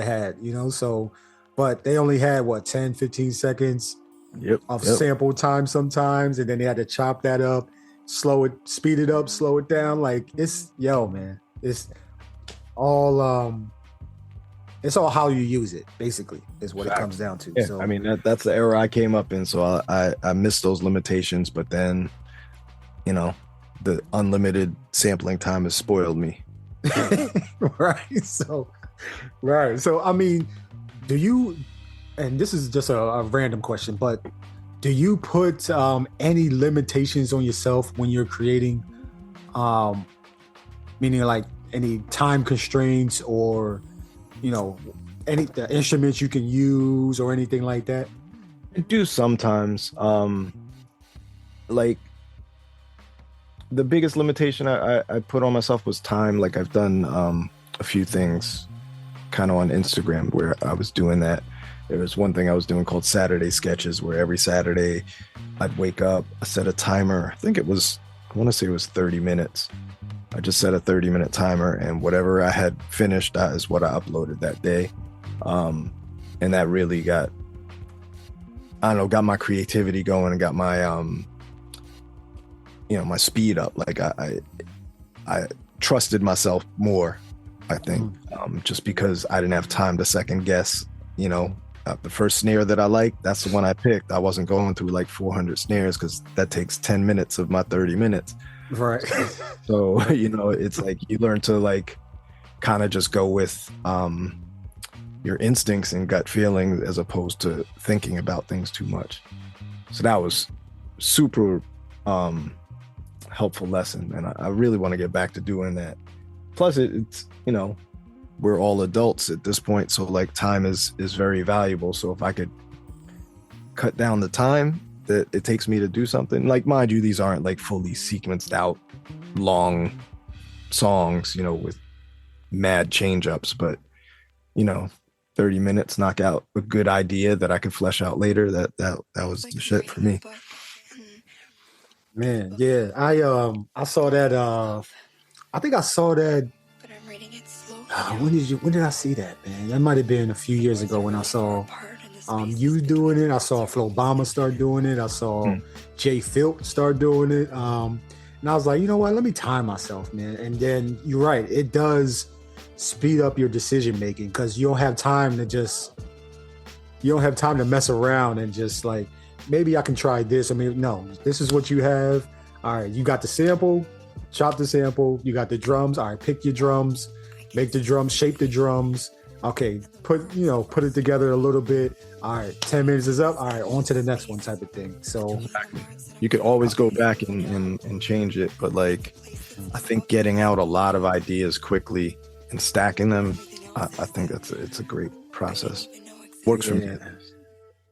had, So, but they only had 10, 15 seconds of sample time sometimes, and then they had to chop that up, speed it up, slow it down. Like, it's man, it's all how you use it, basically, is what it comes down to. Yeah, so I mean, that's the era I came up in, so I missed those limitations, but then the unlimited sampling time has spoiled me. right. So I mean, do you, and this is just a random question, but do you put any limitations on yourself when you're creating, meaning like any time constraints or any the instruments you can use or anything like that? I do sometimes. Like, the biggest limitation I put on myself was time. Like, I've done a few things kind of on Instagram where I was doing that. There was one thing I was doing called Saturday Sketches, where every Saturday I'd wake up, I set a timer. I want to say it was 30 minutes. I just set a 30-minute timer, and whatever I had finished, that is what I uploaded that day. And that really got my creativity going and got my, my speed up. Like, I trusted myself more, I think, just because I didn't have time to second guess, the first snare that I liked, that's the one I picked. I wasn't going through like 400 snares because that takes 10 minutes of my 30 minutes. Right. So, it's like you learn to like kind of just go with your instincts and gut feeling as opposed to thinking about things too much. So that was super helpful lesson, and I really want to get back to doing that. Plus, it's we're all adults at this point, so like time is very valuable. So if I could cut down the time that it takes me to do something, like, mind you, these aren't like fully sequenced out long songs, with mad change ups, but 30 minutes knock out a good idea that I could flesh out later. That was the shit for me. Man, yeah, I saw that. I think I saw that. But I'm reading it slowly. When did I see that, man? That might have been a few years ago when I saw you doing it. I saw Flo Obama start doing it. I saw Jay Philp start doing it. And I was like, you know what? Let me time myself, man. And then you're right. It does speed up your decision making because you don't have time to mess around and just like, maybe I can try this. I mean, no, this is what you have. All right, you got the sample, chop the sample. You got the drums. All right, pick your drums, make the drums, shape the drums. Okay, put it together a little bit. All right, 10 minutes is up. All right, on to the next one type of thing. So you could always go back and change it. But like, I think getting out a lot of ideas quickly and stacking them, I think it's a great process. Works for me.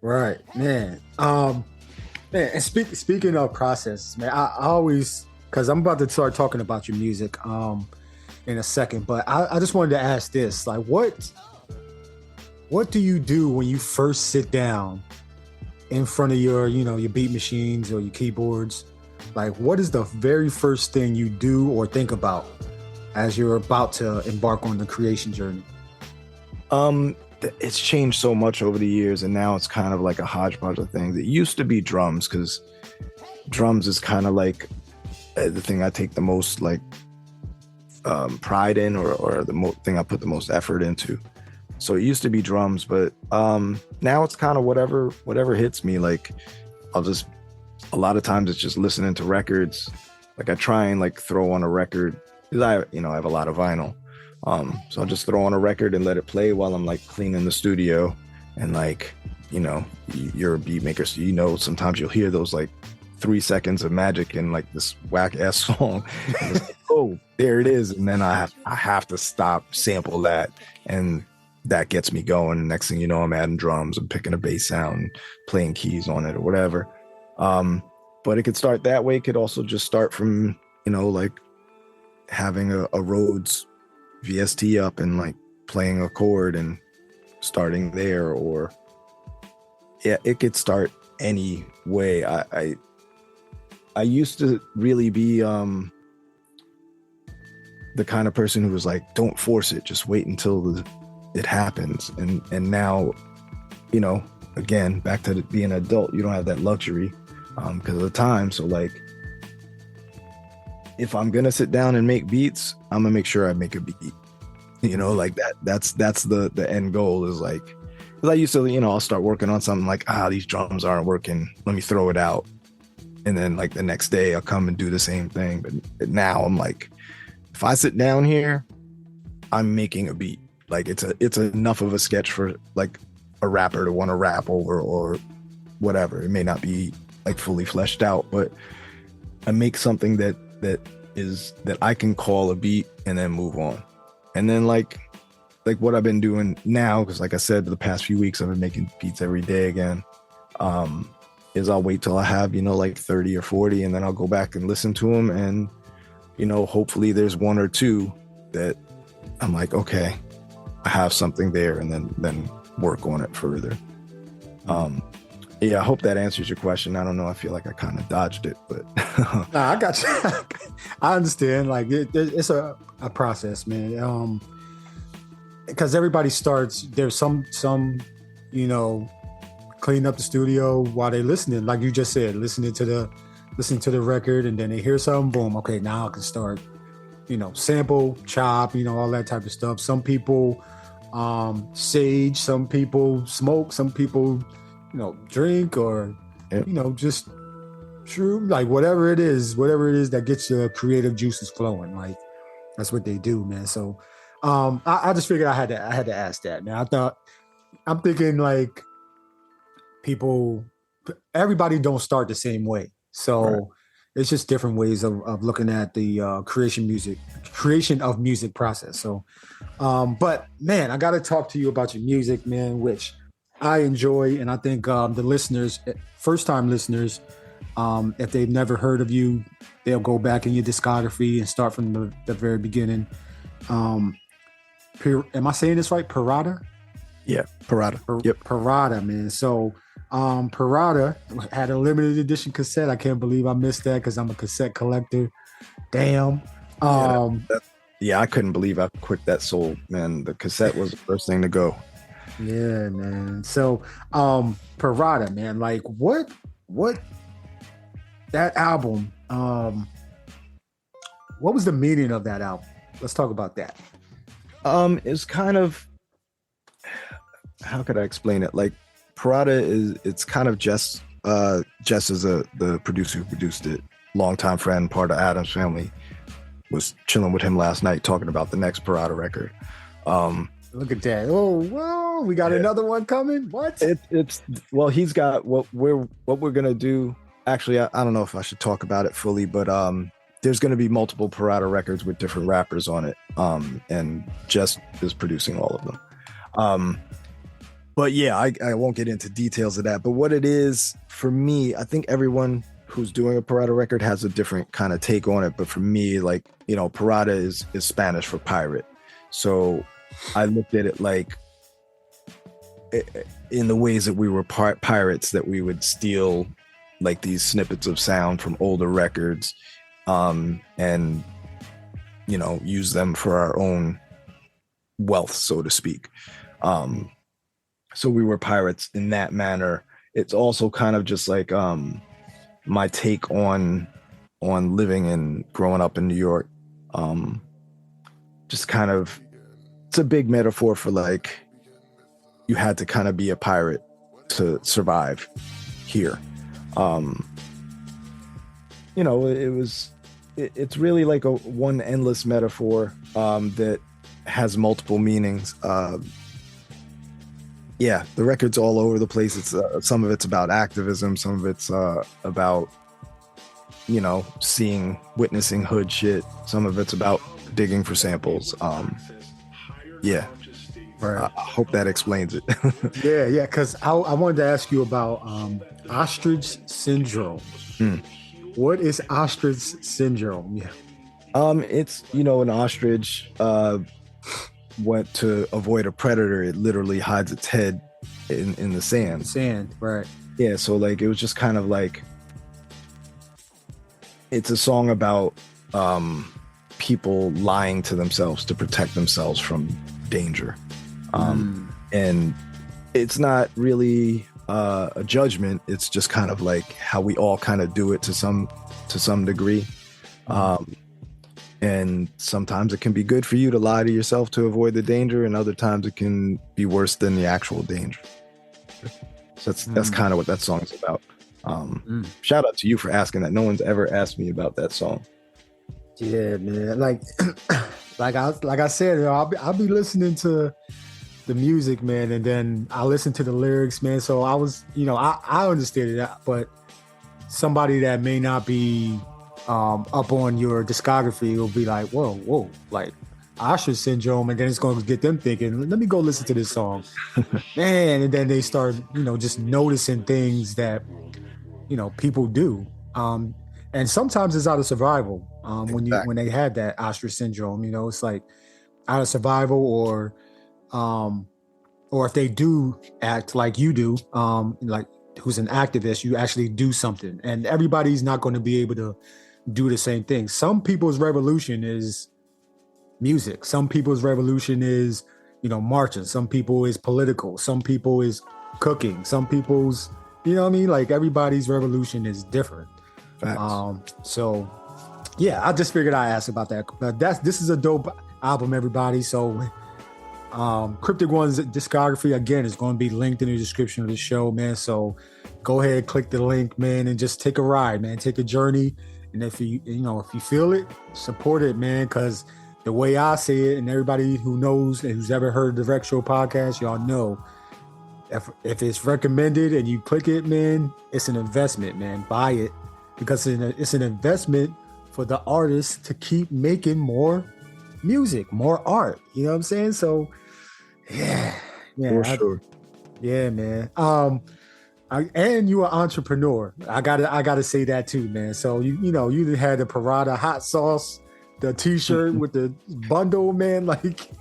Right, man. Man, and speaking of process, man, I always, because I'm about to start talking about your music in a second, but I just wanted to ask this, like, what do you do when you first sit down in front of your beat machines or your keyboards? Like, what is the very first thing you do or think about as you're about to embark on the creation journey? It's changed so much over the years, and now it's kind of like a hodgepodge of things. It used to be drums, because drums is kind of like the thing I take the most like pride in, or the thing I put the most effort into. So it used to be drums, but now it's kind of whatever hits me. Like, a lot of times it's just listening to records. Like, I try and like throw on a record, because I have a lot of vinyl. So I'll just throw on a record and let it play while I'm like cleaning the studio. And like, you're a beat maker, so sometimes you'll hear those like 3 seconds of magic in like this whack ass song. And it's like, oh, there it is. And then I have to stop, sample that, and that gets me going. Next thing you know, I'm adding drums, I'm picking a bass sound, playing keys on it or whatever. But it could start that way. It could also just start from, like having a Rhodes VST up and like playing a chord and starting there, or it could start any way. I used to really be the kind of person who was like, don't force it, just wait until it happens. And now, again, back to being an adult, you don't have that luxury because of the time. So like, if I'm gonna sit down and make beats, I'm gonna make sure I make a beat. Like that's the end goal, is like, because I used to, I'll start working on something like, these drums aren't working, let me throw it out. And then like the next day I'll come and do the same thing. But now I'm like, if I sit down here, I'm making a beat. Like it's enough of a sketch for like a rapper to want to rap over or whatever. It may not be like fully fleshed out, but I make something that I can call a beat and then move on. And then like what I've been doing now, because like I said, the past few weeks I've been making beats every day again, is I'll wait till I have, like 30 or 40, and then I'll go back and listen to them. And, hopefully there's one or two that I'm like, okay, I have something there, and then work on it further. Yeah, I hope that answers your question. I don't know. I feel like I kind of dodged it, but Nah, I got you. I understand. Like it's a process, man. Because everybody starts. There's some clean up the studio while they're listening. Like you just said, listening to the record, and then they hear something. Boom. Okay, now I can start. Sample, chop. All that type of stuff. Some people sage. Some people smoke. Some people drink, or just true, like whatever it is that gets your creative juices flowing. Like that's what they do, man. So I just figured I had to ask that, man. I'm thinking like everybody don't start the same way, so right. It's just different ways of looking at the creation of music process. So but man, I got to talk to you about your music, man, which I enjoy, and I think the listeners, first-time listeners, if they've never heard of you, they'll go back in your discography and start from the very beginning. Am I saying this right? PIRATA? Yeah, PIRATA. Yep. PIRATA, man. So PIRATA had a limited edition cassette. I can't believe I missed that because I'm a cassette collector. Damn. Yeah, I couldn't believe how quick that sold, man. The cassette was the first thing to go. Yeah, man. So, PIRATA, man, like what that album, What was the meaning of that album? Let's talk about that. It's kind of, how could I explain it? Like PIRATA it's kind of Jess is the producer who produced it, longtime friend, part of Adam's family. Was chilling with him last night talking about the next PIRATA record. Look at that. Oh, whoa, we got another one coming. What? It's well, he's got what we're gonna do. Actually, I don't know if I should talk about it fully, but there's gonna be multiple PIRATA records with different rappers on it. And Jess is producing all of them. But yeah, I won't get into details of that. But what it is for me, I think everyone who's doing a PIRATA record has a different kind of take on it. But for me, like, you know, PIRATA is Spanish for pirate. So I looked at it like in the ways that we were pirates, that we would steal like these snippets of sound from older records, and, you know, use them for our own wealth, so to speak. So we were pirates in that manner. It's also kind of just like my take on living and growing up in New York. Just kind of, it's a big metaphor for like, you had to kind of be a pirate to survive here. You know, it's really like one endless metaphor that has multiple meanings. Yeah, the record's all over the place. It's some of it's about activism, some of it's about, you know, witnessing hood shit. Some of it's about digging for samples. Yeah, right. I hope that explains it. Yeah, because I wanted to ask you about ostrich syndrome. What is ostrich syndrome? Yeah, it's, you know, an ostrich went to avoid a predator. It literally hides its head in the sand. Right. Yeah, so like it was just kind of like, it's a song about people lying to themselves to protect themselves from danger. And it's not really a judgment. It's just kind of like how we all kind of do it to some degree. And sometimes it can be good for you to lie to yourself to avoid the danger, and other times it can be worse than the actual danger. So that's kind of what that song is about. Shout out to you for asking that. No one's ever asked me about that song. Yeah, man. Like I said, you know, I'll be listening to the music, man, and then I listen to the lyrics, man. So I was, you know, I understood it, but somebody that may not be up on your discography will be like, whoa, like ostrich syndrome, and then it's going to get them thinking, let me go listen to this song. Man, and then they start, you know, just noticing things that, you know, people do. And sometimes it's out of survival. When they had that ostrich syndrome, you know, it's like out of survival, or if they do act like you do, like who's an activist, you actually do something, and everybody's not going to be able to do the same thing. Some people's revolution is music. Some people's revolution is, you know, marching. Some people is political. Some people is cooking. Some people's, you know what I mean? Like everybody's revolution is different. So yeah, I just figured I'd ask about that. But this is a dope album, everybody. So Cryptic One's discography, again, is going to be linked in the description of the show, man. So go ahead, click the link, man, and just take a ride, man. Take a journey. And if you feel it, support it, man, because the way I see it, and everybody who knows and who's ever heard the Rec Show podcast, y'all know, if it's recommended and you click it, man, it's an investment, man. Buy it, because it's an investment for the artists to keep making more music, more art. You know what I'm saying? So, yeah. For sure. Yeah, man. And you're an entrepreneur. I gotta say that too, man. So you had the PIRATA hot sauce, the T-shirt with the bundle, man. Like,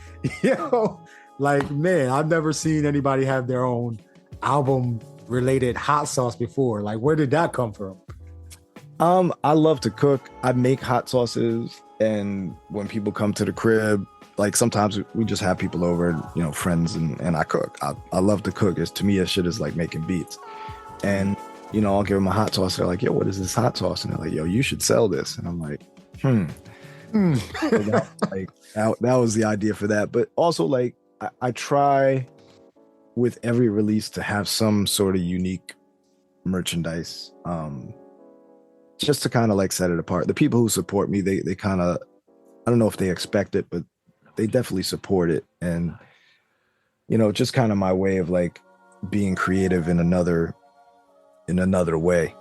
man, I've never seen anybody have their own album-related hot sauce before. Like, where did that come from? I love to cook. I make hot sauces, and when people come to the crib, like sometimes we just have people over, you know, friends, and I cook. I love to cook. To me, that shit is like making beats. And, you know, I'll give them a hot sauce. They're like, yo, what is this hot sauce? And they're like, yo, you should sell this. And I'm like, So that was the idea for that. But also, like, I try with every release to have some sort of unique merchandise, just to kind of like set it apart. The people who support me, they kind of, I don't know if they expect it, but they definitely support it. And, you know, just kind of my way of like being creative in another way,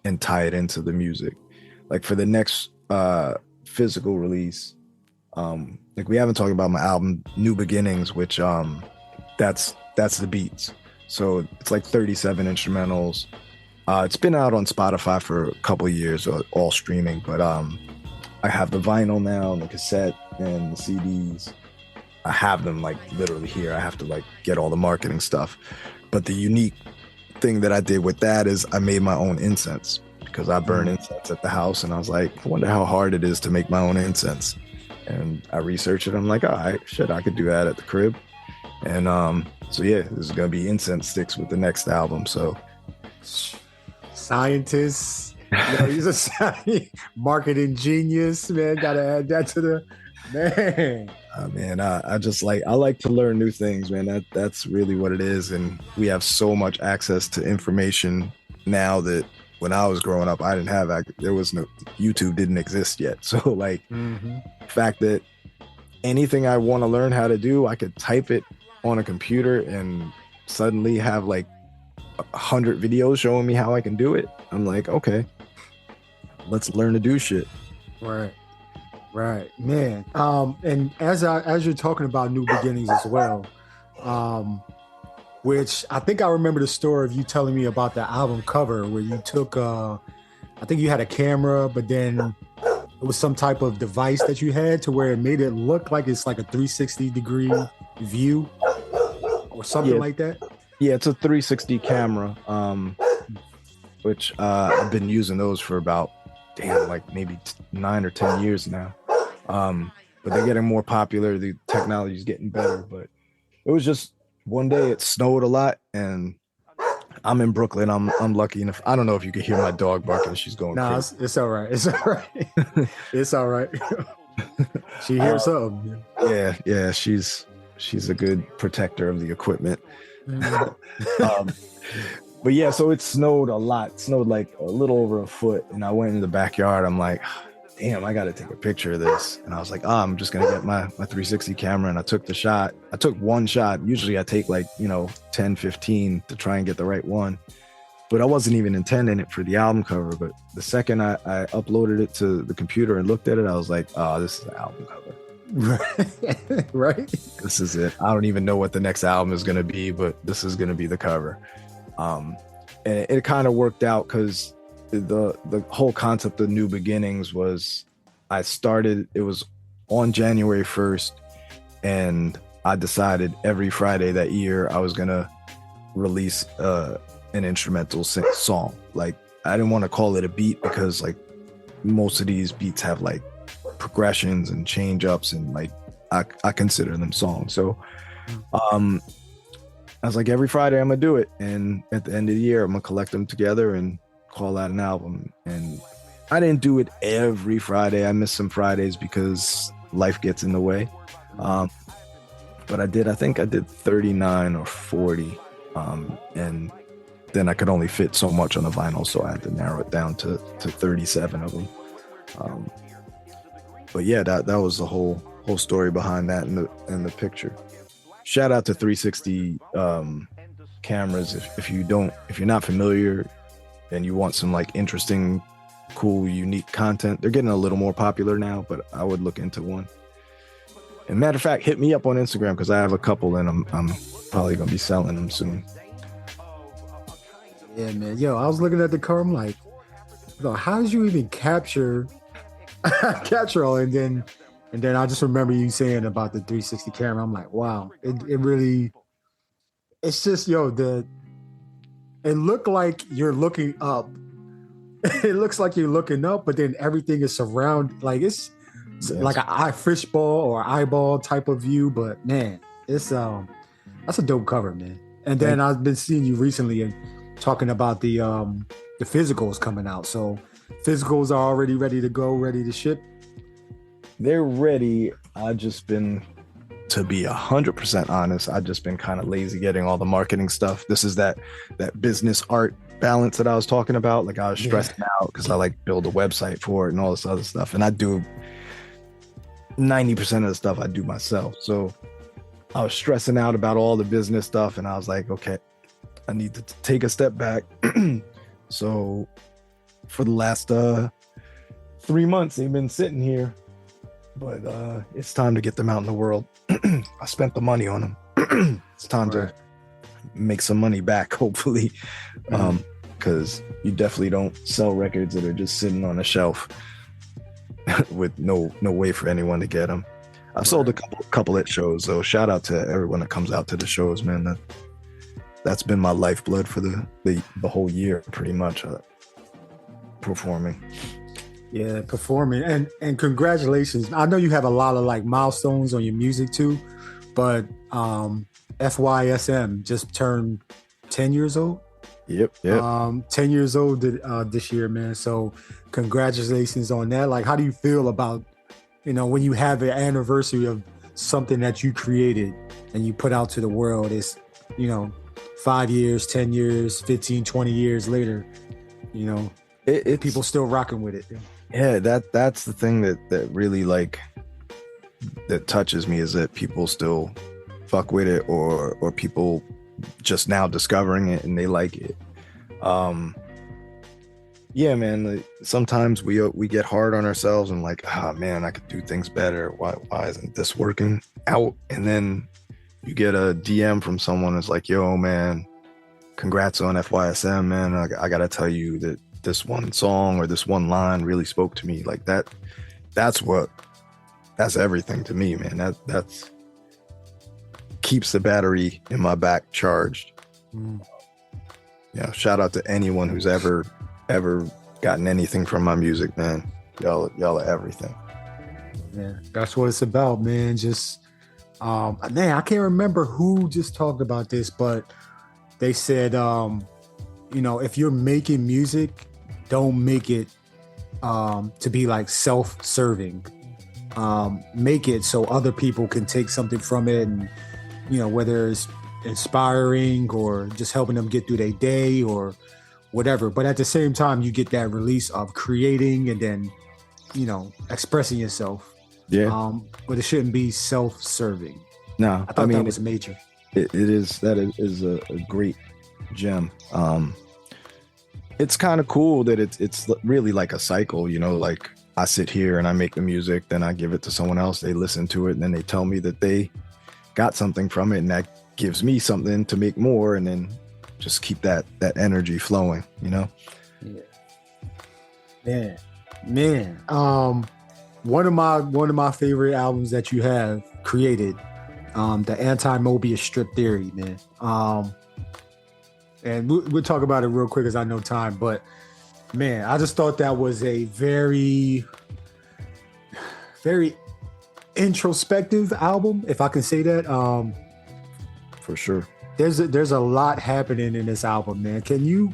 and tie it into the music. Like for the next physical release, like we haven't talked about my album New Beginnings, which that's the beats. So it's like 37 instrumentals. It's been out on Spotify for a couple of years, all streaming, but I have the vinyl now and the cassette and the CDs. I have them like literally here. I have to like get all the marketing stuff. But the unique thing that I did with that is I made my own incense, because I burn incense at the house, and I was like, I wonder how hard it is to make my own incense. And I researched it. I'm like, all right, shit, I could do that at the crib. And so yeah, there's gonna be incense sticks with the next album. So scientists, he's a marketing genius, man. Gotta add that to the man. Man, I just like, I like to learn new things, man. That's really what it is. And we have so much access to information now that when I was growing up, I didn't have there was no, YouTube didn't exist yet. So like the fact that anything I want to learn how to do, I could type it on a computer and suddenly have like 100 videos showing me how I can do it. I'm like, okay, let's learn to do shit. Right, man. And as you're talking about New Beginnings as well, which I think I remember the story of you telling me about the album cover where you took, I think you had a camera, but then it was some type of device that you had to where it made it look like it's like a 360 degree view or something like that. Yeah, it's a 360 camera, which I've been using those for about, like maybe 9 or 10 years now. But they're getting more popular. The technology is getting better. But it was just one day it snowed a lot, and I'm in Brooklyn. I'm lucky enough. I don't know if you can hear my dog barking. She's going crazy. It's all right. It's all right. It's all right. She hears something. Yeah. She's a good protector of the equipment. But yeah, so it snowed a lot. It snowed like a little over a foot, and I went in the backyard. I'm like, damn, I got to take a picture of this. And I was like, I'm just going to get my 360 camera. And I took the shot. I took one shot. Usually I take like, 10, 15 to try and get the right one. But I wasn't even intending it for the album cover. But the second I uploaded it to the computer and looked at it, I was like, oh, this is the album cover. Right. This is it. I don't even know what the next album is going to be, but this is going to be the cover. And it kind of worked out because the whole concept of New Beginnings was, it was on January 1st, and I decided every Friday that year I was gonna release an instrumental song. Like, I didn't want to call it a beat because like most of these beats have like progressions and change ups, and like I consider them songs. So I was like, every Friday I'm gonna do it, and at the end of the year I'm gonna collect them together and call that an album. And I didn't do it every Friday. I missed some Fridays because life gets in the way. But I think I did 39 or 40, and then I could only fit so much on the vinyl, so I had to narrow it down to 37 of them. But yeah, that was the whole story behind that and the picture. Shout out to 360 cameras. If you're not familiar and you want some like interesting, cool, unique content, they're getting a little more popular now, but I would look into one. And matter of fact, hit me up on Instagram because I have a couple, and I'm probably gonna be selling them soon. Yeah, man. Yo, I was looking at the car. I'm like, how did you even capture all? And then I just remember you saying about the 360 camera. I'm like, wow, it really. It's just it looked like you're looking up. It looks like you're looking up, but then everything is surrounded. Like it's like an fishbowl or eyeball type of view. But man, it's that's a dope cover, man. And then I've been seeing you recently and talking about the physicals coming out. So physicals are already ready to go, ready to ship. They're ready. I just been, to be 100% honest, I've just been kind of lazy getting all the marketing stuff. This is that business art balance that I was talking about. Like I was stressing out because I like build a website for it and all this other stuff. And I do 90% of the stuff I do myself. So I was stressing out about all the business stuff. And I was like, okay, I need to take a step back. So for the last 3 months, they've been sitting here, but it's time to get them out in the world. I spent the money on them. It's time to make some money back, hopefully, because you definitely don't sell records that are just sitting on a shelf with no way for anyone to get them. I've sold a couple at shows, so shout out to everyone that comes out to the shows, man. That's been my lifeblood for the whole year, pretty much, performing. Yeah, performing. And congratulations. I know you have a lot of like milestones on your music too, but FYSM just turned 10 years old. Yep. 10 years old this year, man. So congratulations on that. Like, how do you feel about, when you have an anniversary of something that you created and you put out to the world? It's, 5 years, 10 years, 15, 20 years later, it's people still rocking with it. Yeah, that's the thing that really like that touches me, is that people still fuck with it, or people just now discovering it and they like it. Yeah, man, like, sometimes we get hard on ourselves and like, man, I could do things better. Why isn't this working out? And then you get a DM from someone that's like, yo, man, congrats on FYSM, man. I gotta tell you that this one song or this one line really spoke to me. Like that's everything to me, man. That's keeps the battery in my back charged. Shout out to anyone who's ever gotten anything from my music, man. Y'all are everything. Yeah, that's what it's about, man. Just man, I can't remember who just talked about this, but they said if you're making music, don't make it to be like self-serving. Make it so other people can take something from it, and whether it's inspiring or just helping them get through their day or whatever. But at the same time, you get that release of creating and then expressing yourself. But it shouldn't be self-serving. No, I thought that was major. It is. That is a great gem. It's kind of cool that it's really like a cycle, like I sit here and I make the music, then I give it to someone else, they listen to it, and then they tell me that they got something from it, and that gives me something to make more, and then just keep that energy flowing, Yeah. Man. One of my favorite albums that you have created, the Anti-Mobius Strip Theory, man. And we'll talk about it real quick as I know time, but man, I just thought that was a very, very introspective album, if I can say that. For sure. There's a lot happening in this album, man. Can you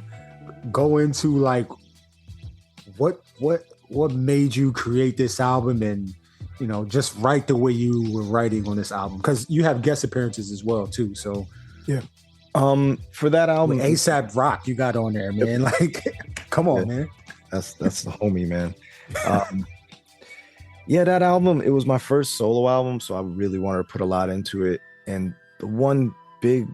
go into like what made you create this album, and just write the way you were writing on this album? Because you have guest appearances as well too. So yeah. For that album, with A$AP Rock, you got on there, man. Like, come on, man. That's the homie, man. Yeah, that album, it was my first solo album, so I really wanted to put a lot into it. And the one big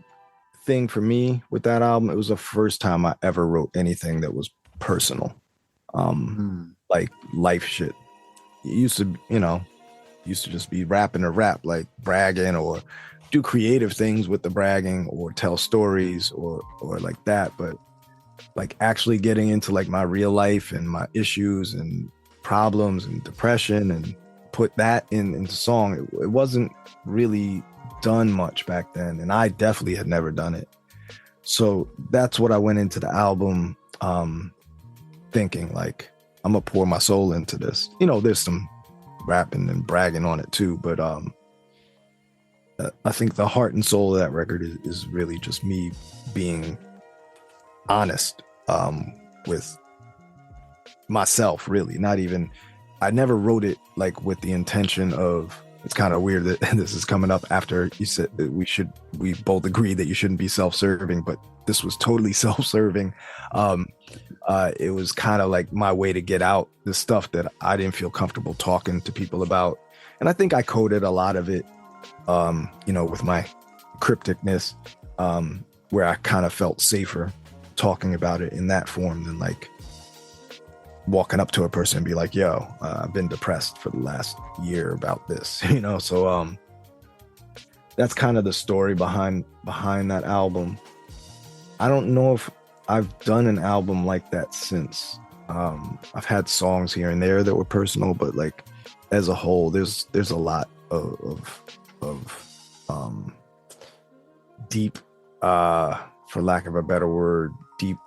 thing for me with that album, it was the first time I ever wrote anything that was personal, like life shit. It used to just be rapping or rap, like bragging, or do creative things with the bragging, or tell stories or like that. But like actually getting into like my real life and my issues and problems and depression and put that into song, it wasn't really done much back then, and I definitely had never done it. So that's what I went into the album thinking, like, I'm gonna pour my soul into this. There's some rapping and bragging on it too, but I think the heart and soul of that record is really just me being honest with myself, really, not even I never wrote it like with the intention of, it's kind of weird that this is coming up after you said that we both agree that you shouldn't be self-serving, but this was totally self-serving. It was kind of like my way to get out the stuff that I didn't feel comfortable talking to people about. And I think I coded a lot of it, with my crypticness, where I kind of felt safer talking about it in that form than like walking up to a person and be like, yo, I've been depressed for the last year about this, so that's kind of the story behind that album. I don't know if I've done an album like that since. I've had songs here and there that were personal, but like as a whole, there's a lot of deep, for lack of a better word, deep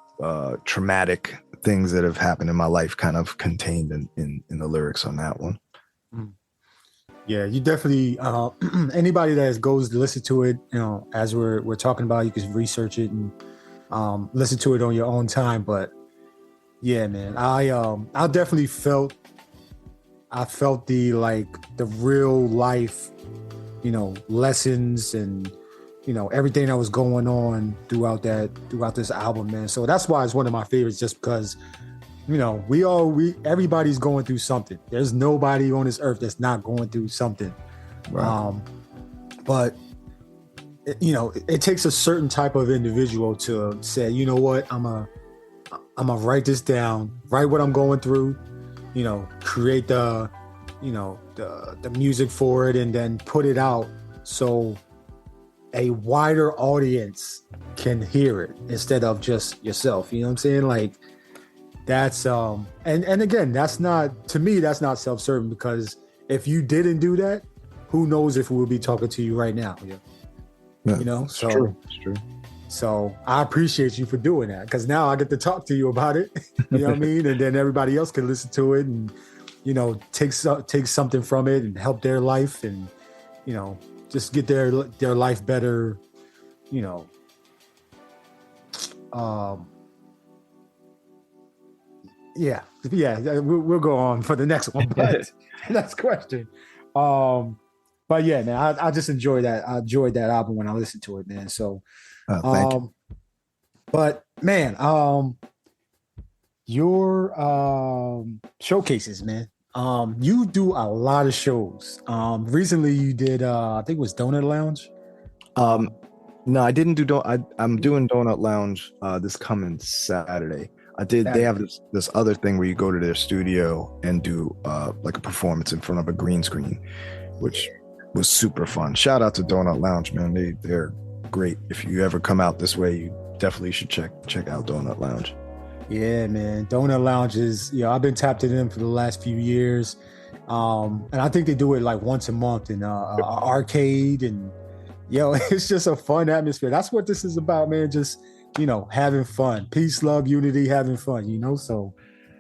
traumatic things that have happened in my life kind of contained in the lyrics on that one. Yeah, you definitely, anybody that goes to listen to it, as we're talking about, you can research it and listen to it on your own time. But yeah, man, I definitely felt the real life, lessons and, everything that was going on throughout this album, man. So that's why it's one of my favorites, just because, everybody's going through something. There's nobody on this earth that's not going through something. Right. But it takes a certain type of individual to say, you know what, I'm gonna write this down, write what I'm going through, create the music for it, and then put it out so a wider audience can hear it instead of just yourself. You know what I'm saying? Like that's and again, that's not, to me, that's not self-serving, because if you didn't do that, who knows if we'll be talking to you right now. Yeah. So it's true. So I appreciate you for doing that, because now I get to talk to you about it. You know what I mean? And then everybody else can listen to it and, take something from it and help their life and, just get their life better, yeah, we'll go on for the next one, but next question. But yeah, man, I just enjoy that. I enjoyed that album when I listened to it, man. So, thank you. But man, your showcases, man. You do a lot of shows. Recently you did, I think it was Donut Lounge. No, I didn't do. I'm doing Donut Lounge this coming Saturday. I did. They have this other thing where you go to their studio and do like a performance in front of a green screen, which was super fun. Shout out to Donut Lounge, man. They're great. If you ever come out this way, you definitely should check out Donut Lounge. Yeah, man. Donut Lounge is, I've been tapped into them for the last few years. And I think they do it like once a month in arcade, and it's just a fun atmosphere. That's what this is about, man. Just, having fun, peace, love, unity, having fun, So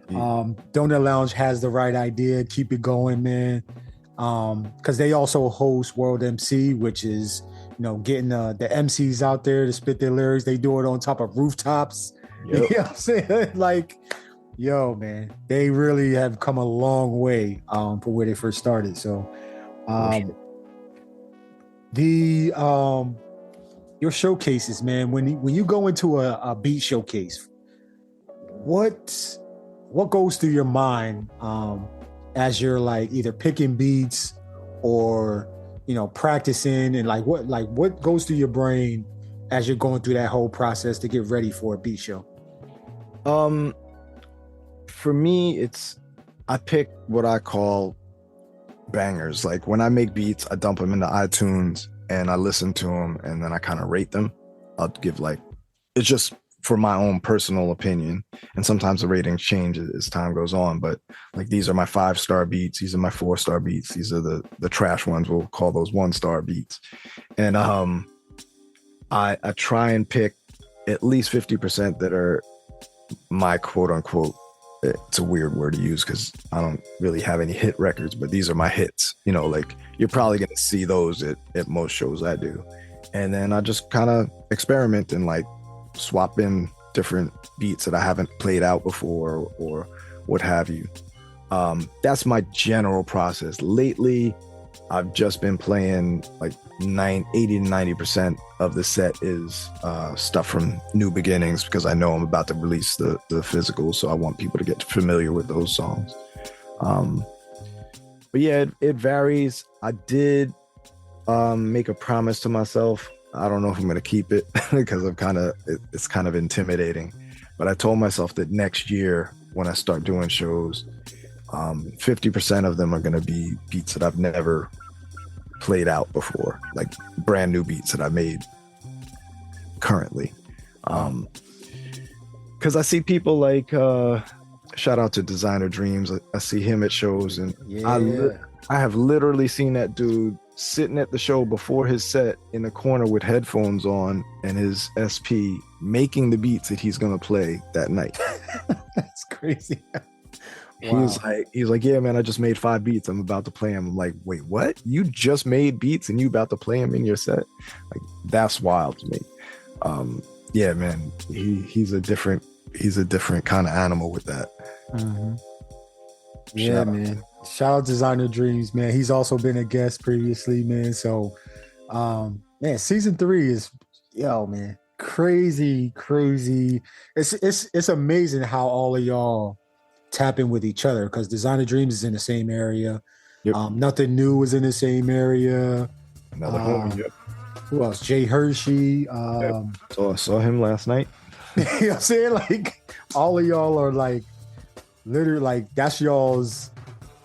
Donut Lounge has the right idea. Keep it going, man. Because they also host World MC, which is, getting the MCs out there to spit their lyrics. They do it on top of rooftops. Yep. You know what I'm saying? Like, man, they really have come a long way for where they first started. So your showcases, man, when you go into a beat showcase, what goes through your mind as you're like either picking beats or practicing, and what goes through your brain as you're going through that whole process to get ready for a beat show? For me, I pick what I call bangers. Like when I make beats, I dump them into iTunes and I listen to them, and then I kind of rate them. I'll give it's just for my own personal opinion, and sometimes the ratings change as time goes on, but like these are my 5-star beats, these are my 4-star beats, these are the trash ones, we'll call those 1-star beats. And I try and pick at least 50% that are my quote unquote, it's a weird word to use because I don't really have any hit records, but these are my hits. Like you're probably going to see those at most shows I do. And then I just kind of experiment and like swap in different beats that I haven't played out before or what have you. That's my general process. Lately, I've just been playing like 80 to 90% of the set is stuff from New Beginnings, because I know I'm about to release the physical, so I want people to get familiar with those songs. But yeah, it varies. I did make a promise to myself. I don't know if I'm going to keep it because it's kind of intimidating. But I told myself that next year when I start doing shows, 50% of them are going to be beats that I've never played out before, like brand new beats that I made currently. Because I see people like, shout out to Designer Dreams. I see him at shows, and I have literally seen that dude sitting at the show before his set in the corner with headphones on and his SP making the beats that he's going to play that night. That's crazy. Wow. He's like, yeah, man, I just made 5 beats. I'm about to play them. I'm like, wait, what? You just made beats and you about to play them in your set? Like, that's wild to me. Yeah, man, he's a different kind of animal with that. Mm-hmm. Yeah, man. Shout out Designer Dreams, man. He's also been a guest previously, man. So, man, season 3 is, man, crazy. It's amazing how all of y'all tap in with each other, because Designer Dreams is in the same area. Yep. Nothing New is in the same area. Another homie. Yep. Who else? Jay Hershey. So I saw him last night. You know what I'm saying? Like, all of y'all are like, literally, like, that's y'all's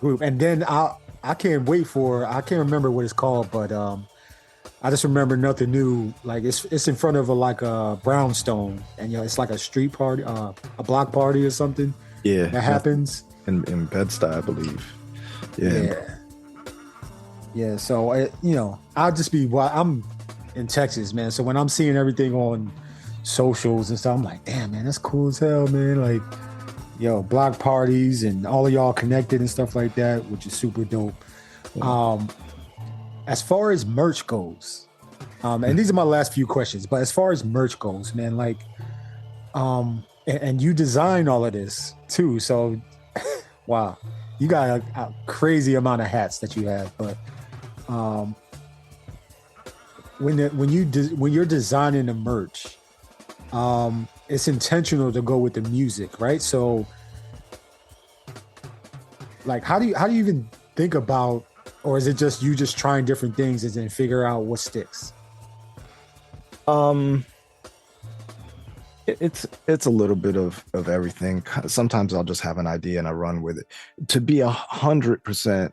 group. And then I can't remember what it's called, but I just remember Nothing New. Like, it's in front of a brownstone, and it's like a street party, a block party or something. Yeah, that happens in Bed-Stuy, I believe. Yeah. So I'll just I'm in Texas, man. So when I'm seeing everything on socials and stuff, I'm like, damn, man, that's cool as hell, man. Like, block parties and all of y'all connected and stuff like that, which is super dope. As far as merch goes, and these are my last few questions, but as far as merch goes, man, like, and you design all of this too, so wow, you got a crazy amount of hats that you have. But when you're designing the merch, it's intentional to go with the music, right? So, like, how do you even think about, or is it just you just trying different things and then figure out what sticks? It's a little bit of everything. Sometimes I'll just have an idea and I run with it. To be 100%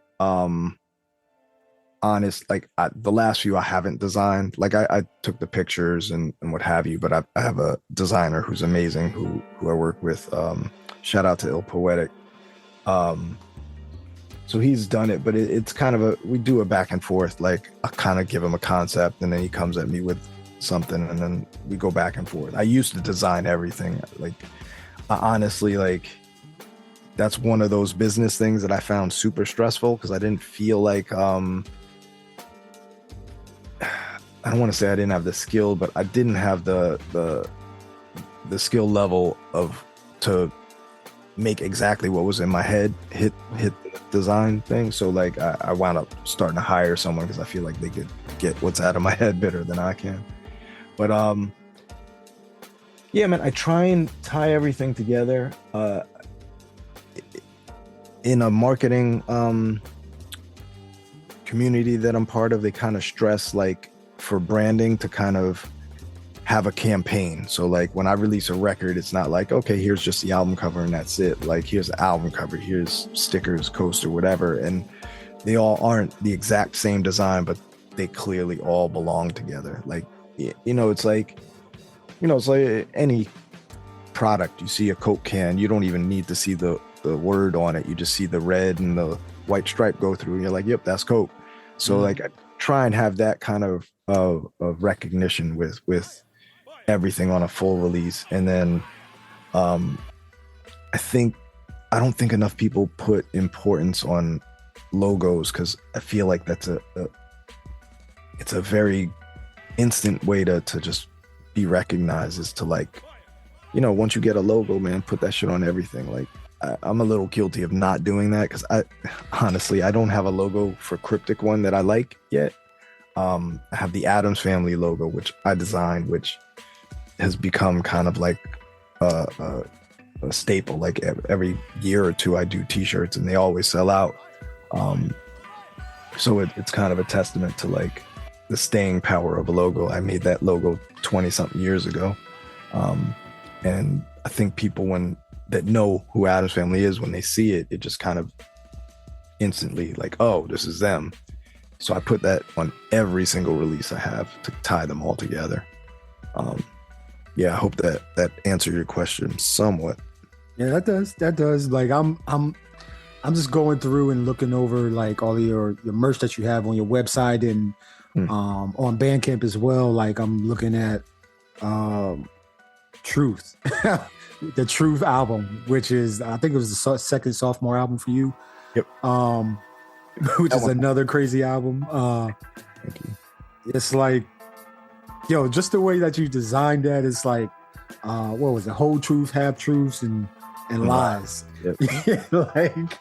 honest, like, the last few I haven't designed. Like, I took the pictures and what have you, but I have a designer who's amazing who I work with. Shout out to Il Poetic. So he's done it, but it's kind of we do a back and forth. Like, I kind of give him a concept and then he comes at me with something and then we go back and forth. I used to design everything. Like, I honestly, like, that's one of those business things that I found super stressful, because I didn't feel like I don't want to say I didn't have the skill, but I didn't have the skill level to make exactly what was in my head hit the design thing. So, like, I wound up starting to hire someone because I feel like they could get what's out of my head better than I can. But yeah, man, I try and tie everything together. In a marketing community that I'm part of, they kind of stress, like, for branding to kind of have a campaign. So, like, when I release a record, it's not like, okay, here's just the album cover and that's it. Like, here's the album cover, here's stickers, coaster, whatever. And they all aren't the exact same design, but they clearly all belong together. Like, it's like any product. You see a Coke can, you don't even need to see the word on it. You just see the red and the white stripe go through and you're like, yep, that's Coke. So like, I try and have that kind of recognition with everything on a full release. And then I don't think enough people put importance on logos, because I feel like that's it's a very instant way to just be recognized, is to, like, once you get a logo, man, put that shit on everything. Like, I'm a little guilty of not doing that because I don't have a logo for Cryptic One that I like yet. I have the Addams Family logo, which I designed, which has become kind of like a staple. Like every year or two, I do T-shirts, and they always sell out. So it's kind of a testament to like the staying power of a logo. I made that logo 20 something years ago, and I think people that know who Addams Family is, when they see it, it just kind of instantly like, oh, this is them. So I put that on every single release I have to tie them all together. Yeah, I hope that answered your question somewhat. Yeah, that does. Like I'm just going through and looking over like all of your merch that you have on your website and on Bandcamp as well. Like I'm looking at Truth, the Truth album, which is, I think it was the second sophomore album for you. Yep. Which is another crazy album. Thank you. It's like, yo, just the way that you designed that is like, what was it? Whole truth, half truths, and lies. Yep. Like,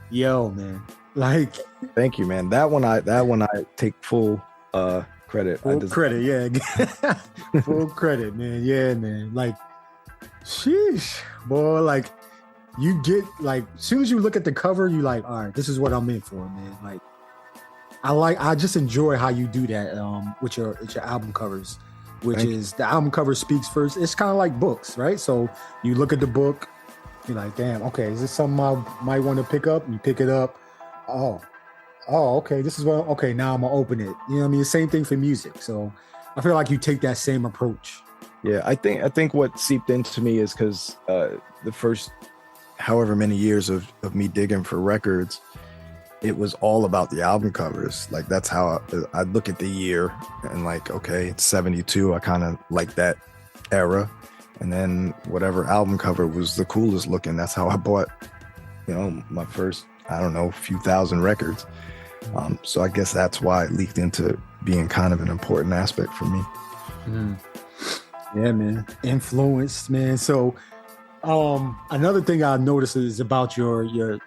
yo, man. Like, thank you, man. That one I take full credit. Full credit, yeah. Full credit, man. Yeah, man. Like, sheesh, boy. Like, you get like, as soon as you look at the cover, you like, all right, this is what I'm in for, man. Like, I just enjoy how you do that with your album covers, which is the album cover speaks first. It's kind of like books, right? So you look at the book, you're like, damn, okay, is this something I might want to pick up? And you pick it up. Oh, okay, this is what, okay, now I'm gonna open it. You know what I mean? The same thing for music. So I feel like you take that same approach. Yeah, I think what seeped into me is because the first however many years of me digging for records, it was all about the album covers. Like that's how I look at the year and like, okay, it's 72. I kind of like that era. And then whatever album cover was the coolest looking, that's how I bought, my first, I don't know, few thousand records. So I guess that's why it leaked into being kind of an important aspect for me. Yeah, man. Influence, man. So another thing I noticed is about your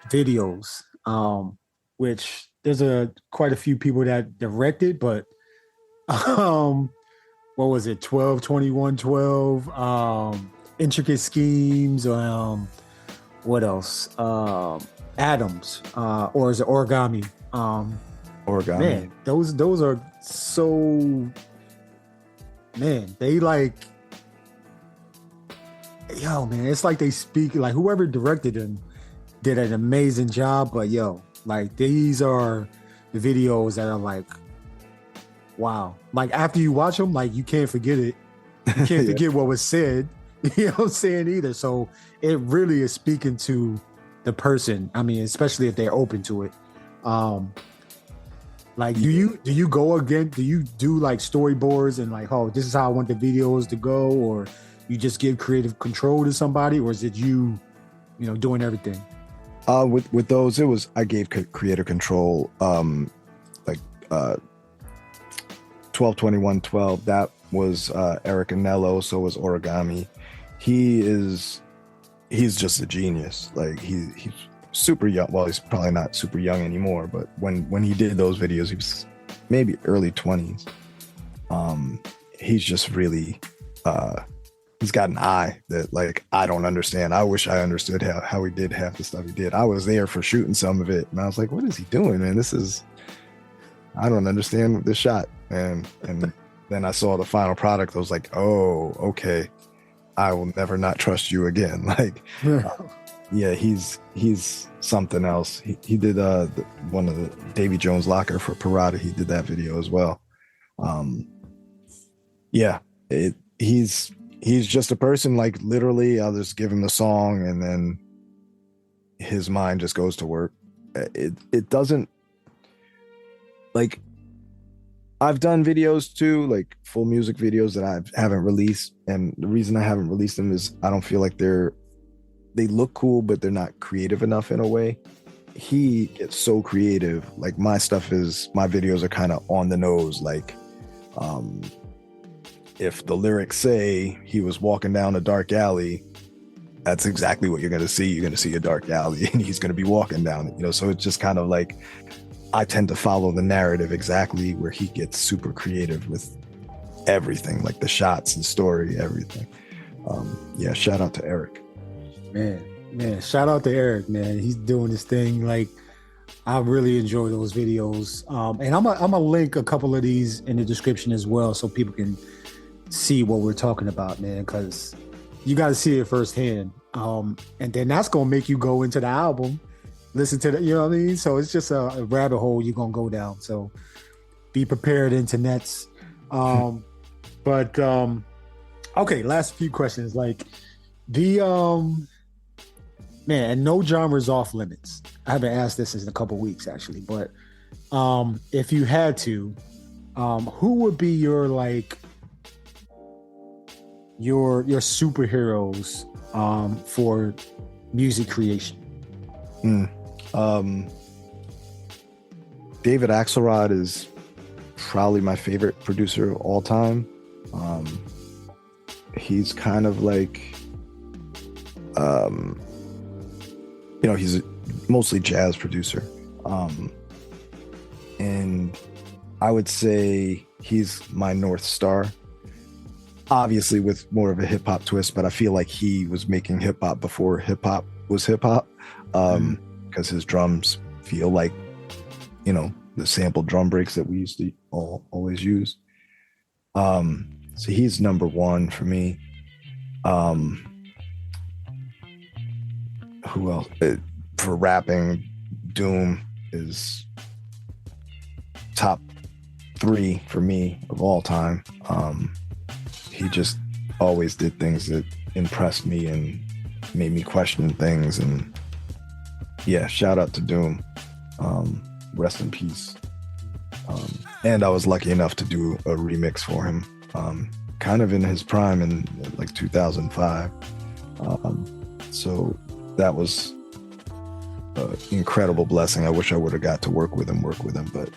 videos, which there's quite a few people that directed, but what was it? 12, 21, 12, Intricate Schemes, what else? Atoms, or is it Origami? Origami. Man, those are so, man, they like, yo, man, it's like they speak, like whoever directed them did an amazing job, but yo, like these are the videos that are like, wow. Like after you watch them, like you can't forget it. You can't forget what was said, you know what I'm saying, either. So it really is speaking to the person. I mean, especially if they're open to it. Like, do you go again? Do you do like storyboards and like, oh, this is how I want the videos to go, or you just give creative control to somebody, or is it you doing everything? With those, I gave creative control. 12, 21, 12. That was Eric Anello. So was Origami. He's just a genius. Like he's super young. Well, he's probably not super young anymore, but when he did those videos, he was maybe early 20s. He's just really he's got an eye that like I don't understand. I wish I understood how he did half the stuff he did. I was there for shooting some of it, and I was like, what is he doing, man? I don't understand this shot. And then I saw the final product. I was like, oh, okay. I will never not trust you again. Like, yeah, he's something else. He did one of the Davy Jones Locker for PIRATA. He did that video as well. Yeah, he's just a person. Like literally, I'll just give him the song, and then his mind just goes to work. It doesn't like. I've done videos too, like full music videos that I haven't released, and the reason I haven't released them is I don't feel like they look cool, but they're not creative enough in a way. He gets so creative. Like my videos are kind of on the nose. Like, if the lyrics say he was walking down a dark alley, that's exactly what you're going to see. You're going to see a dark alley and he's going to be walking down it, you know? So it's just kind of like, I tend to follow the narrative exactly where he gets super creative with everything, like the shots and story, everything. Yeah, shout out to Eric. Man, shout out to Eric, man. He's doing this thing. Like, I really enjoy those videos. And I'm gonna link a couple of these in the description as well, so people can see what we're talking about, man, because you got to see it firsthand. And then that's gonna make you go into the album, listen to the, you know what I mean? So it's just a rabbit hole you're gonna go down. So be prepared, internets. But okay, last few questions. Like the man, and no genres off limits. I haven't asked this in a couple weeks actually, but if you had to, who would be your like your superheroes for music creation? David Axelrod is probably my favorite producer of all time. He's kind of like, you know, he's a mostly jazz producer. And I would say he's my North Star, obviously with more of a hip hop twist, but I feel like he was making hip hop before hip hop was hip hop. Because his drums feel like, you know, the sample drum breaks that we used to always use. So he's number one for me. Who else? For rapping, Doom is top 3 for me of all time. He just always did things that impressed me and made me question things. And yeah, shout out to Doom. Rest in peace. And I was lucky enough to do a remix for him, kind of in his prime in like 2005. So that was an incredible blessing. I wish I would have got to work with him, but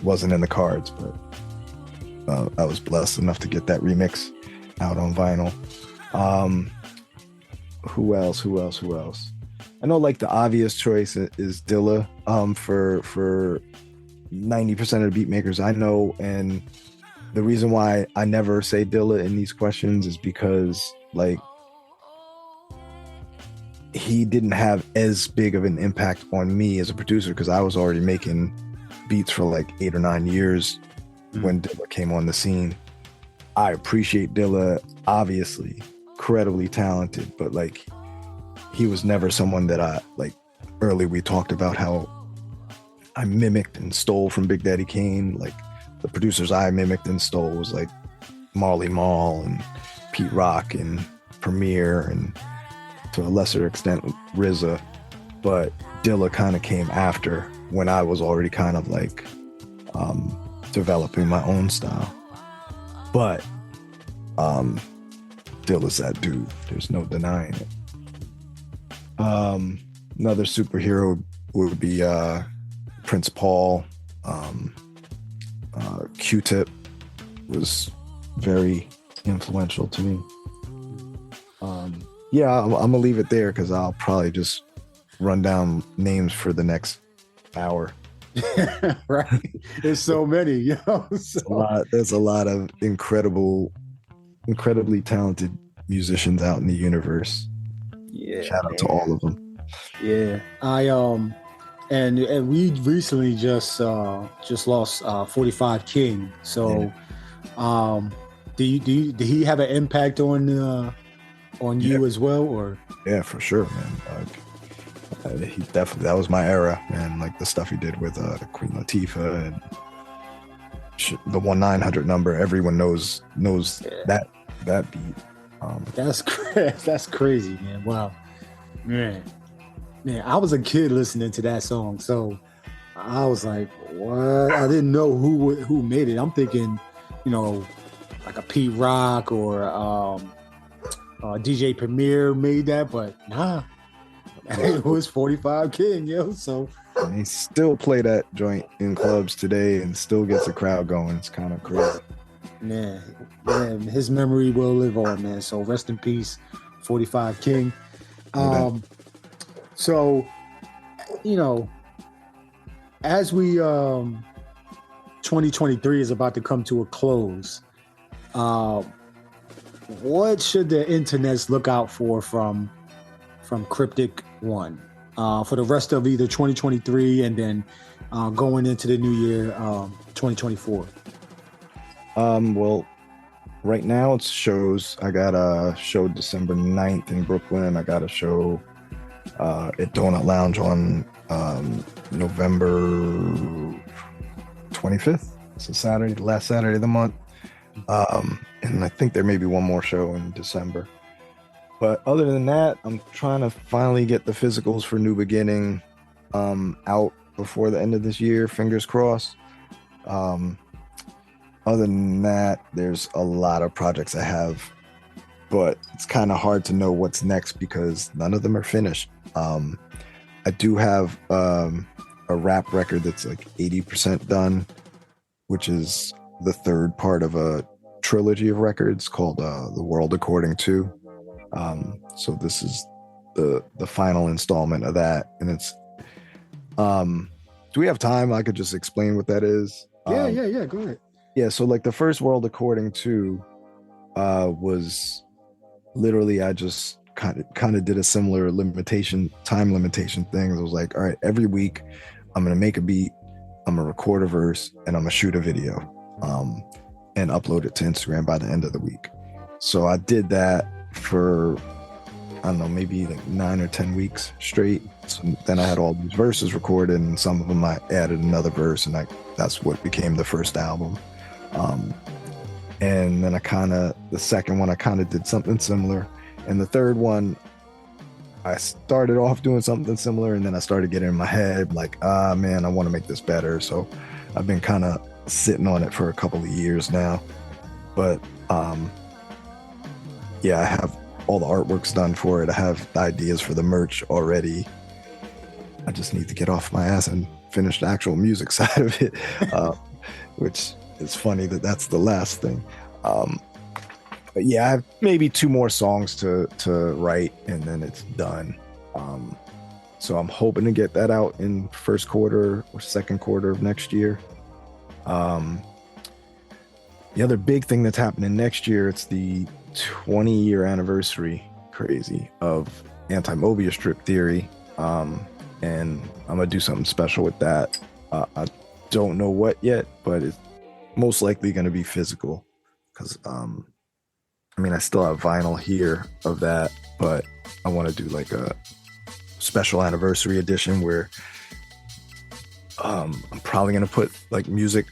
wasn't in the cards. But I was blessed enough to get that remix out on vinyl. Who else? I know like the obvious choice is Dilla for 90% of the Beatmakers I know, and the reason why I never say Dilla in these questions is because like he didn't have as big of an impact on me as a producer because I was already making beats for like 8 or 9 years when Dilla came on the scene. I appreciate Dilla, obviously, incredibly talented, but like he was never someone that I like. Earlier we talked about how I mimicked and stole from Big Daddy Kane. Like the producers I mimicked and stole was like Marley Marl and Pete Rock and Premier and to a lesser extent RZA. But Dilla kind of came after when I was already kind of like developing my own style. But Dilla's that dude. There's no denying it. Another superhero would be Prince Paul. Q-Tip was very influential to me. Yeah, I'm gonna leave it there because I'll probably just run down names for the next hour. Right, there's so many, you know. There's a lot of incredibly talented musicians out in the universe. Yeah, shout out to all of them. Yeah, and we recently just lost 45 King. So, did he have an impact on you as well, or? Yeah, for sure, man. He definitely, that was my era, man. Like the stuff he did with Queen Latifah and the 1-900 number. Everyone knows that beat. That's crazy, man. Wow, man. I was a kid listening to that song, so I was like, "What?" I didn't know who made it. I'm thinking, you know, like a Pete Rock or DJ Premier made that, but nah, it was 45 King, yo. So and he still play that joint in clubs today and still gets the crowd going. It's kind of crazy. Man, his memory will live on, man. So rest in peace, 45 King. So, you know, as we 2023 is about to come to a close, what should the internets look out for from Cryptic One for the rest of either 2023 and then going into the new year 2024? Well, right now it's shows. I got a show December 9th in Brooklyn. I got a show at Donut Lounge on November 25th. It's a Saturday, the last Saturday of the month. And I think there may be one more show in December. But other than that, I'm trying to finally get the physicals for New Beginning out before the end of this year. Fingers crossed. Other than that, there's a lot of projects I have, but it's kind of hard to know what's next because none of them are finished. I do have a rap record that's like 80% done, which is the third part of a trilogy of records called The World According To. So this is the final installment of that, and it's do we have time? I could just explain what that is. Yeah, go ahead. Yeah, so like the first World According To was literally I just kind of did a similar time limitation thing. It was like, all right, every week I'm gonna make a beat, I'm gonna record a verse, and I'm gonna shoot a video and upload it to Instagram by the end of the week. So I did that for I don't know, maybe like 9 or 10 weeks straight. So then I had all these verses recorded, and some of them I added another verse, and that's what became the first album. And then the second one I kind of did something similar, and the third one I started off doing something similar, and then I started getting in my head like, man, I want to make this better. So I've been kind of sitting on it for a couple of years now, but yeah, I have all the artwork's done for it. I have the ideas for the merch already. I just need to get off my ass and finish the actual music side of it, which is funny that that's the last thing. But yeah, I have maybe 2 more songs to write, and then it's done. So I'm hoping to get that out in first quarter or second quarter of next year. The other big thing that's happening next year, it's the 20-year anniversary, crazy, of Anti-Mobius Strip Theory. And I'm gonna do something special with that. I don't know what yet, but it's most likely gonna be physical, because I mean, I still have vinyl here of that, but I want to do like a special anniversary edition where I'm probably gonna put like music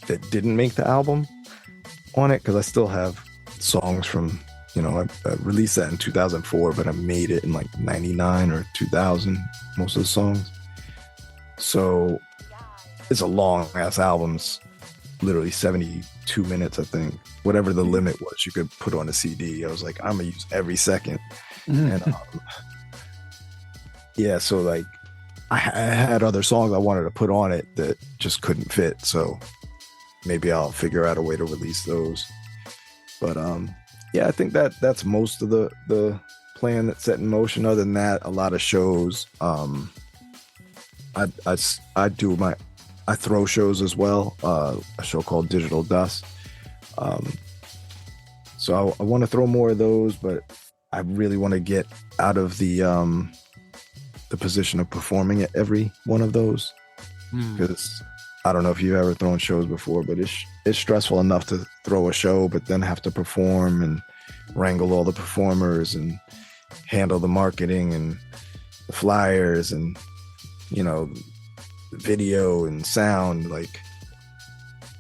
that didn't make the album on it, because I still have songs from, you know, I released that in 2004, but I made it in like 99 or 2000, most of the songs. So it's a long ass album. It's literally 72 minutes, I think. Whatever the limit was you could put on a CD. I was like, I'm gonna use every second. And yeah, so like I had other songs I wanted to put on it that just couldn't fit. So maybe I'll figure out a way to release those. But yeah, I think that's most of the plan that's set in motion. Other than that, a lot of shows. I throw shows as well. A show called Digital Dust. So I want to throw more of those, but I really want to get out of the position of performing at every one of those, because I don't know if you've ever thrown shows before, but it's stressful enough to throw a show, but then have to perform and wrangle all the performers and handle the marketing and the flyers and, you know, video and sound. Like,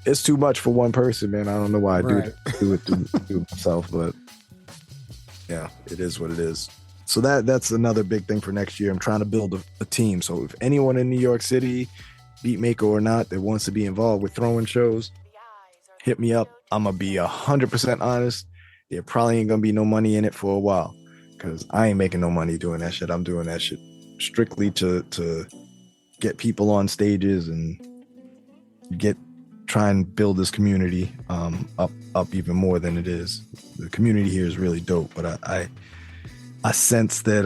it's too much for one person, man. I don't know why I do it myself, but yeah, it is what it is. So that's another big thing for next year. I'm trying to build a team. So if anyone in New York City, beatmaker or not, that wants to be involved with throwing shows, hit me up. I'm gonna be 100% honest. There probably ain't gonna be no money in it for a while, because I ain't making no money doing that shit. I'm doing that shit strictly to get people on stages and get try and build this community up even more than it is. The community here is really dope, but I sense that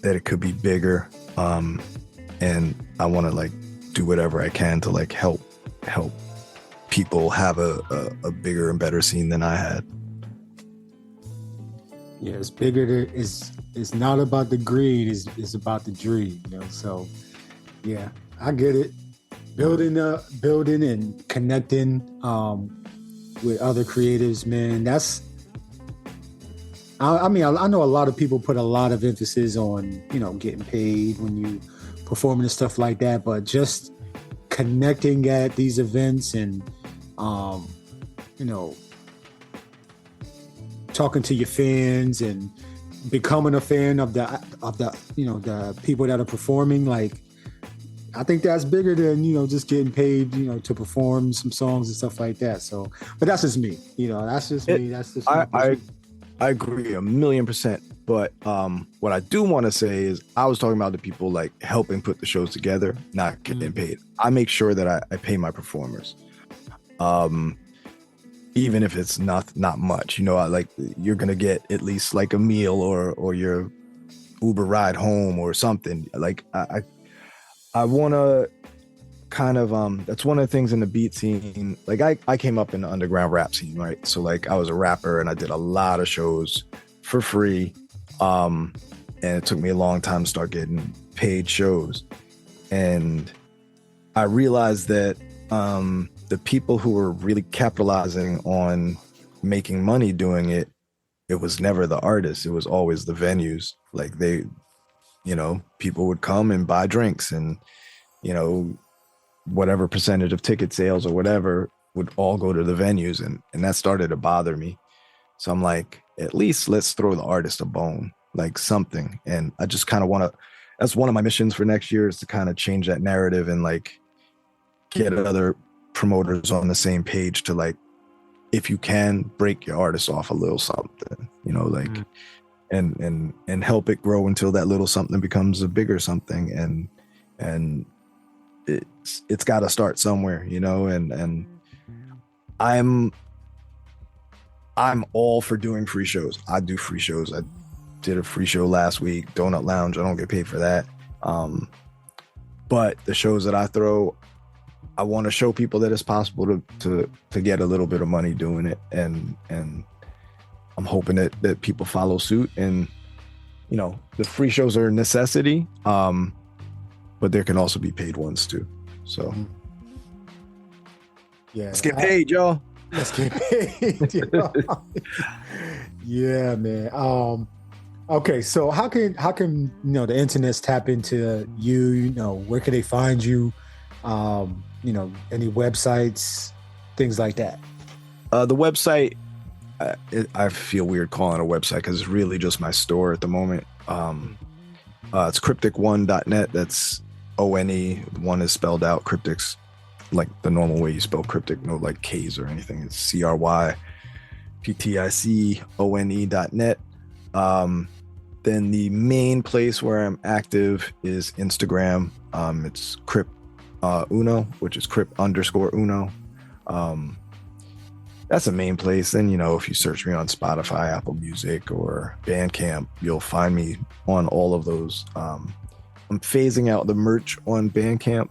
that it could be bigger, and I want to like do whatever I can to like help people have a bigger and better scene than I had. Yeah, it's bigger. It's not about the greed. It's about the dream. You know. So, yeah, I get it. Building and connecting with other creatives, man. That's. I mean, I know a lot of people put a lot of emphasis on, you know, getting paid when you performing and stuff like that, but just connecting at these events and, you know, talking to your fans and becoming a fan of the you know, the people that are performing, like, I think that's bigger than, you know, just getting paid, you know, to perform some songs and stuff like that. So, but that's just me, you know, that's just me. That's just I agree 1,000,000%. But what I do want to say is I was talking about the people like helping put the shows together, not getting paid. I make sure that I pay my performers. Even if it's not much, you know, you're going to get at least like a meal or your Uber ride home or something. Like I want to kind of, that's one of the things in the beat scene. Like I came up in the underground rap scene, right? So like I was a rapper and I did a lot of shows for free. And it took me a long time to start getting paid shows. And I realized that the people who were really capitalizing on making money doing it, it was never the artists. It was always the venues. Like they, you know, people would come and buy drinks and, you know, whatever percentage of ticket sales or whatever would all go to the venues. And that started to bother me. So I'm like, at least let's throw the artist a bone, like something. And I just kind of want to, that's one of my missions for next year, is to kind of change that narrative and like get other promoters on the same page to like, if you can, break your artist off a little something, you know, like, and help it grow until that little something becomes a bigger something. And it's got to start somewhere, you know, and I'm all for doing free shows. I do free shows. I did a free show last week, Donut Lounge. I don't get paid for that. But the shows that I throw, I want to show people that it's possible to get a little bit of money doing it. And I'm hoping that people follow suit. And, you know, the free shows are a necessity. But there can also be paid ones too. So yeah, let's get paid, y'all. Let's get paid. Yeah, man. Okay, so how can you know the internets tap into you? You know, where can they find you? You know, any websites, things like that. The website, I feel weird calling it a website because it's really just my store at the moment. It's crypticone.net. That's ONE. One is spelled out. Cryptic's like the normal way you spell cryptic, no like K's or anything. It's CRYPTICONE.net. Then the main place where I'm active is Instagram. It's Crypt Uno, which is Crypt_Uno. That's the main place. Then, you know, if you search me on Spotify, Apple Music, or Bandcamp, you'll find me on all of those. I'm phasing out the merch on Bandcamp,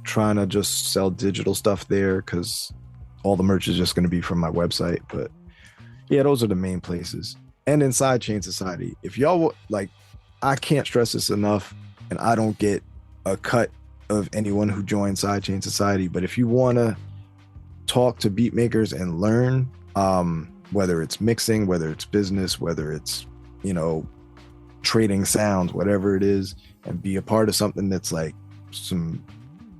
trying to just sell digital stuff there because all the merch is just going to be from my website. But yeah, those are the main places. And in Sidechain Society, if y'all like, I can't stress this enough, and I don't get a cut of anyone who joins Sidechain Society, but if you want to talk to beatmakers and learn, whether it's mixing, whether it's business, whether it's, you know, trading sounds, whatever it is, and be a part of something that's like some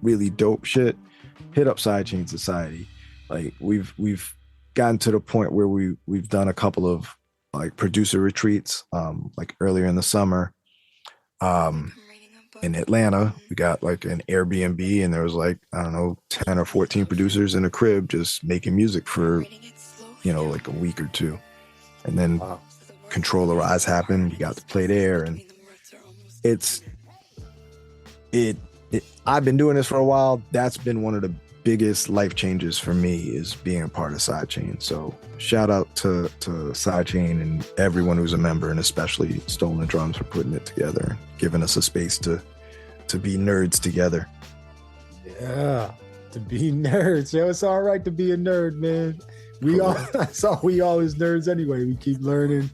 really dope shit, hit up Sidechain Society. Like we've gotten to the point where we've done a couple of like producer retreats, like earlier in the summer. In Atlanta, we got like an Airbnb, and there was like, I don't know, 10 or 14 producers in a crib just making music for, you know, like a week or two. And then Controller Eyes happened. You got to play there, and I've been doing this for a while. That's been one of the biggest life changes for me is being a part of Sidechain. So shout out to Sidechain and everyone who's a member, and especially Stolen Drums for putting it together, giving us a space to be nerds together. Yeah, to be nerds. Yo, it's all right to be a nerd, man. We all that's all we all is nerds anyway. We keep learning,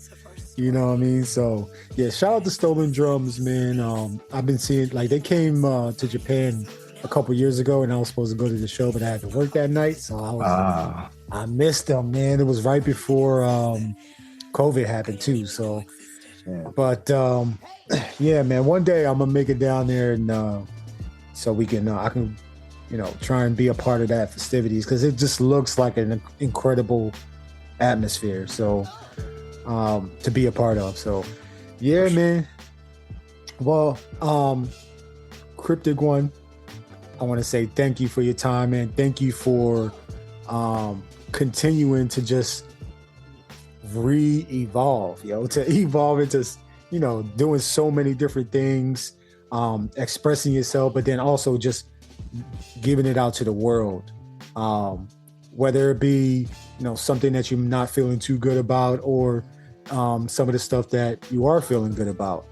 you know what I mean? So yeah, shout out to Stolen Drums, man. I've been seeing, like, they came to Japan a couple years ago, and I was supposed to go to the show, but I had to work that night, so I missed them, man. It was right before COVID happened too. So, but yeah, man, one day I'm gonna make it down there, and so we can I can, you know, try and be a part of that festivities, because it just looks like an incredible atmosphere. So to be a part of. So yeah, man. Well, Cryptic One, I want to say thank you for your time, and thank you for continuing to just evolve into, you know, doing so many different things, expressing yourself, but then also just giving it out to the world, whether it be, you know, something that you're not feeling too good about, or some of the stuff that you are feeling good about.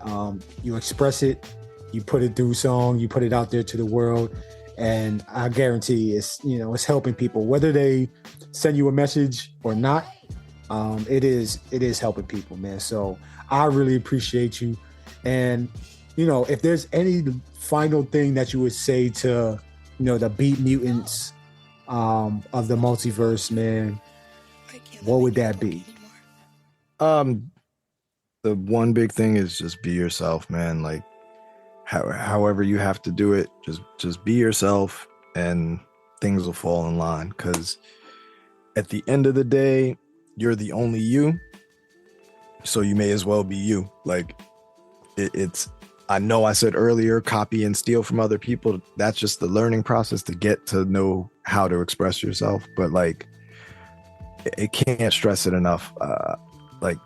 You express it, you put it through song, you put it out there to the world, and I guarantee it's, you know, it's helping people, whether they send you a message or not. It is helping people, man. So I really appreciate you. And, you know, if there's any final thing that you would say to, you know, the beat mutants of the multiverse, man, what would that be? The one big thing is just be yourself, man. Like, however you have to do it, just be yourself, and things will fall in line. Because at the end of the day, you're the only you, so you may as well be you. Like, it's I know I said earlier, copy and steal from other people. That's just the learning process to get to know how to express yourself. But like, it can't stress it enough. Like,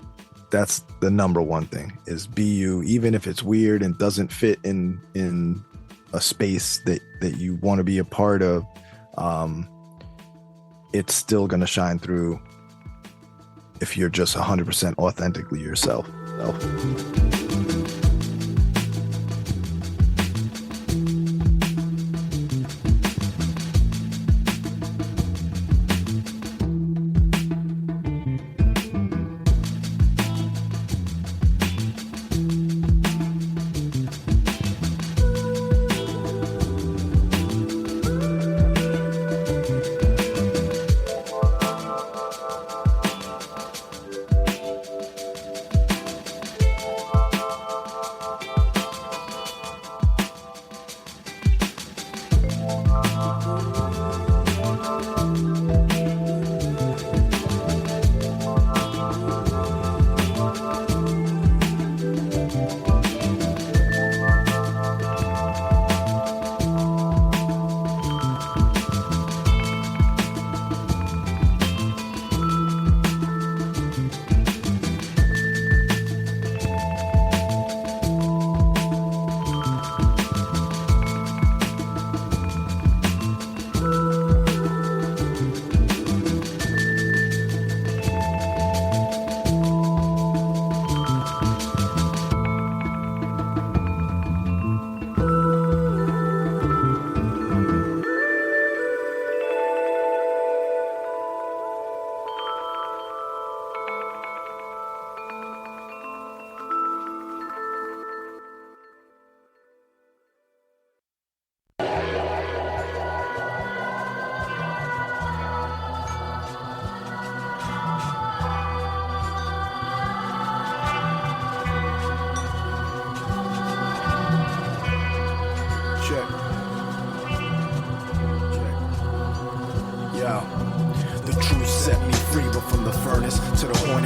that's the number one thing, is be you, even if it's weird and doesn't fit in a space that you want to be a part of. It's still going to shine through if you're just 100% authentically yourself.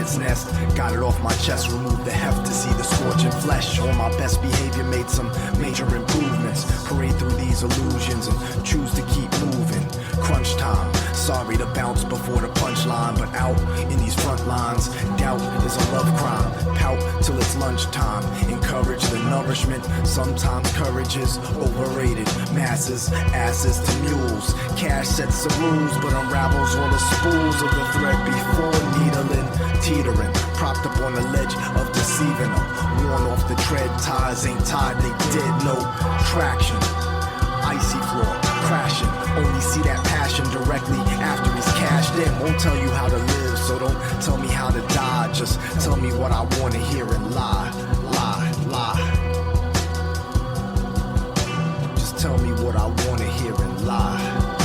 bird's nest. Got it off my chest, removed the heft to see the scorching flesh. On my best behavior, made some major improvements. Parade through these illusions and choose to keep moving. Crunch time, sorry to bounce before the punchline, but out in these front lines, doubt is a love crime. Pout till it's lunchtime, encourage the nourishment. Sometimes courage is overrated. Masses, asses to mules. Cash sets the rules, but unravels all the spools of the thread before needling, teetering, propped up on the ledge of deceiving them. Worn off the tread, ties ain't tied, they did no traction. Icy floor, crashing, only see that passion directly after he's cashed in. Won't tell you how to live, so don't tell me how to die. Just tell me what I want to hear and lie, lie, lie. Just tell me what I want to hear and lie.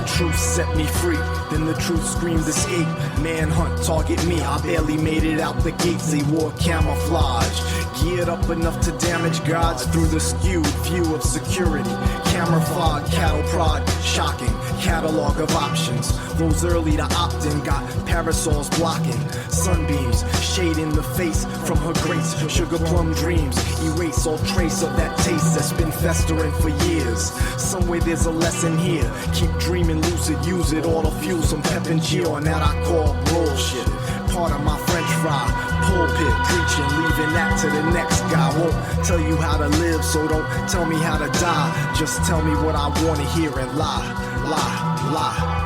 Truth set me free, then the truth screamed escape. Manhunt, target me, I barely made it out the gates. They wore camouflage, geared up enough to damage gods through the skewed view of security. Camera fog, cattle prod, shocking catalog of options. Those early to opt in got parasols blocking sunbeams, shading the face from her grace. Sugar plum dreams erase all trace of that taste that's been festering for years. Somewhere there's a lesson here. Keep dreaming lucid, use it all to fuel some pep and cheer on that I call bullshit. Part of my French fry pulpit preaching, leaving that to the next guy. Won't tell you how to live, so don't tell me how to die. Just tell me what I want to hear and lie, lie, lie.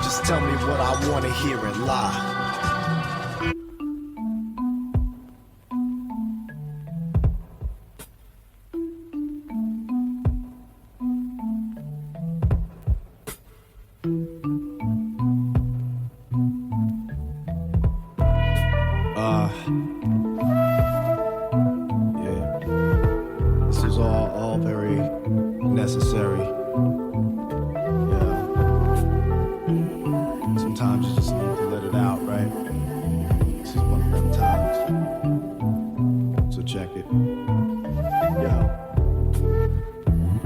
Just tell me what I want to hear and lie.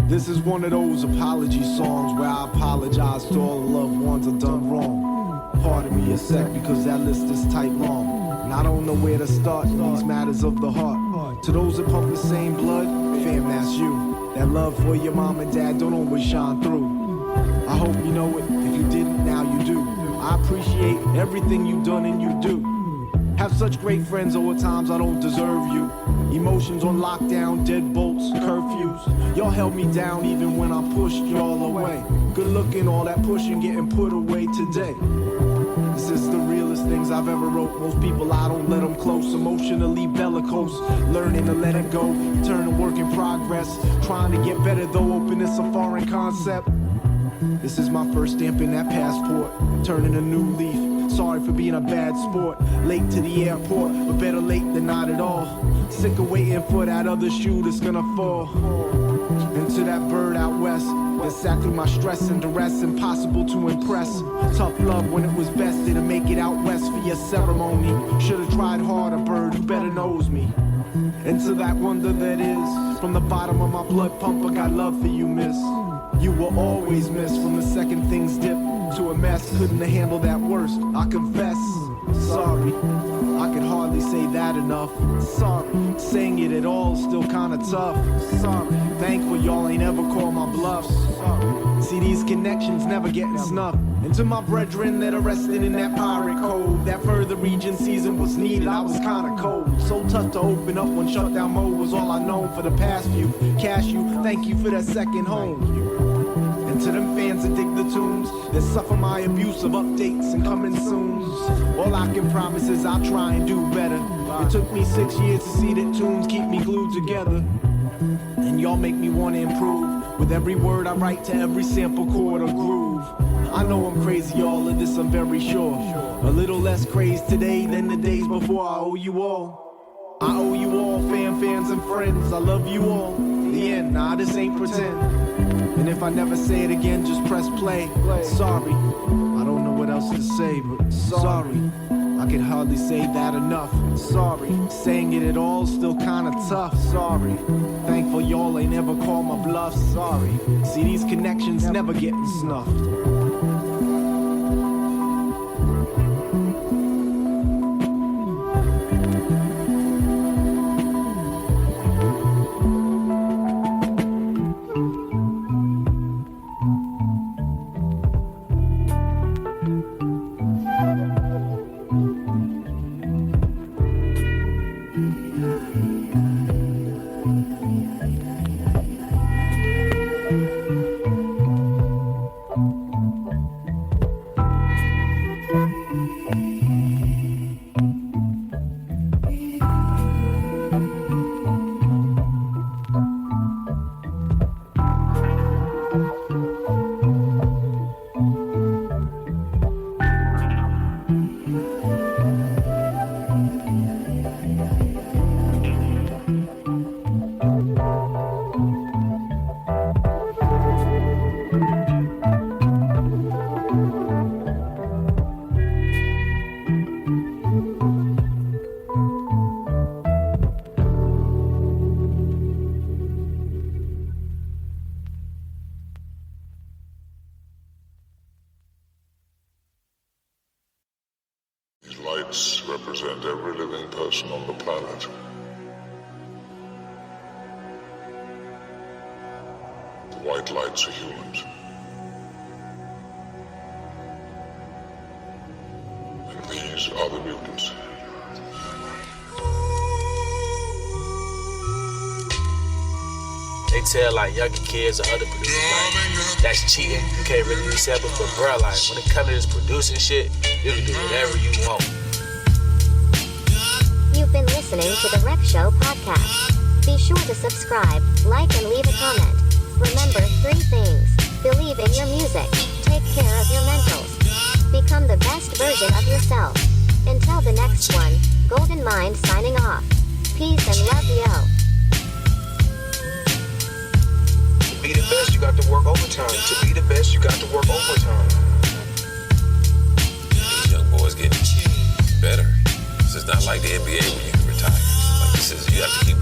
This is one of those apology songs where I apologize to all the loved ones I done wrong. Pardon me a sec because that list is tight long, and I don't know where to start in these matters of the heart. To those that pump the same blood, fam, that's you. That love for your mom and dad don't always shine through. I hope you know it. If you didn't, now you do. I appreciate everything you done and you do. Have such great friends, though at times I don't deserve you. Emotions on lockdown, deadbolts, curfews. Y'all held me down even when I pushed y'all away. Good looking, all that pushing getting put away today. This is the realest things I've ever wrote. Most people I don't let them close. Emotionally bellicose, learning to let it go. Eternal work in progress. Trying to get better though, openness a foreign concept. This is my first stamp in that passport. Turning a new leaf. Sorry for being a bad sport. Late to the airport, but better late than not at all. Sick of waiting for that other shoe that's gonna fall. Into that bird out west that sat through my stress and duress, impossible to impress. Tough love when it was best to make it out west for your ceremony. Should've tried harder, bird who better knows me. Into that wonder that is, from the bottom of my blood pump, I got love for you, miss. You will always miss from the second things dip to a mess. Couldn't have handled that worst, I confess. Sorry, I could hardly say that enough. Sorry, saying it at all is still kinda tough. Sorry, thankful y'all ain't ever called my bluffs. Sorry, see these connections never getting snuffed. And to my brethren that are resting in that pirate cove, that further region season was needed, I was kinda cold. So tough to open up when shutdown mode was all I known for the past few. Cash you, thank you for that second home. And to them fans that dig the tunes, that suffer my abuse of updates and coming soon, all I can promise is I'll try and do better. It took me 6 years to see that tunes keep me glued together. And y'all make me want to improve with every word I write to every sample chord or groove. I know I'm crazy, all of this I'm very sure. A little less crazed today than the days before. I owe you all. I owe you all, fans and friends. I love you all. The end, nah, this ain't pretend. And if I never say it again, just press play. Sorry, I don't know what else to say, but sorry. I can hardly say that enough. Sorry, saying it at all still kinda tough. Sorry, thankful y'all ain't ever called my bluff. Sorry, see these connections never getting snuffed. These lights represent every living person on the planet. The white lights are humans. And these are the mutants. They tell like younger kids or other producers like that's cheating, you can't really be sampled, but bro, like when it comes to this producing shit, you can do whatever you want. You've been listening to the Rec Show podcast. Be sure to subscribe, like, and leave a comment. Remember 3 things. Believe in your music. Take care of your mentals. Become the best version of yourself. Until the next one, Gldnmnd signing off. Peace and love, yo. To be the best, you got to work overtime. To be the best, you got to work overtime. These young boys getting better. This is not like the NBA where you can retire. Like this is, you have to keep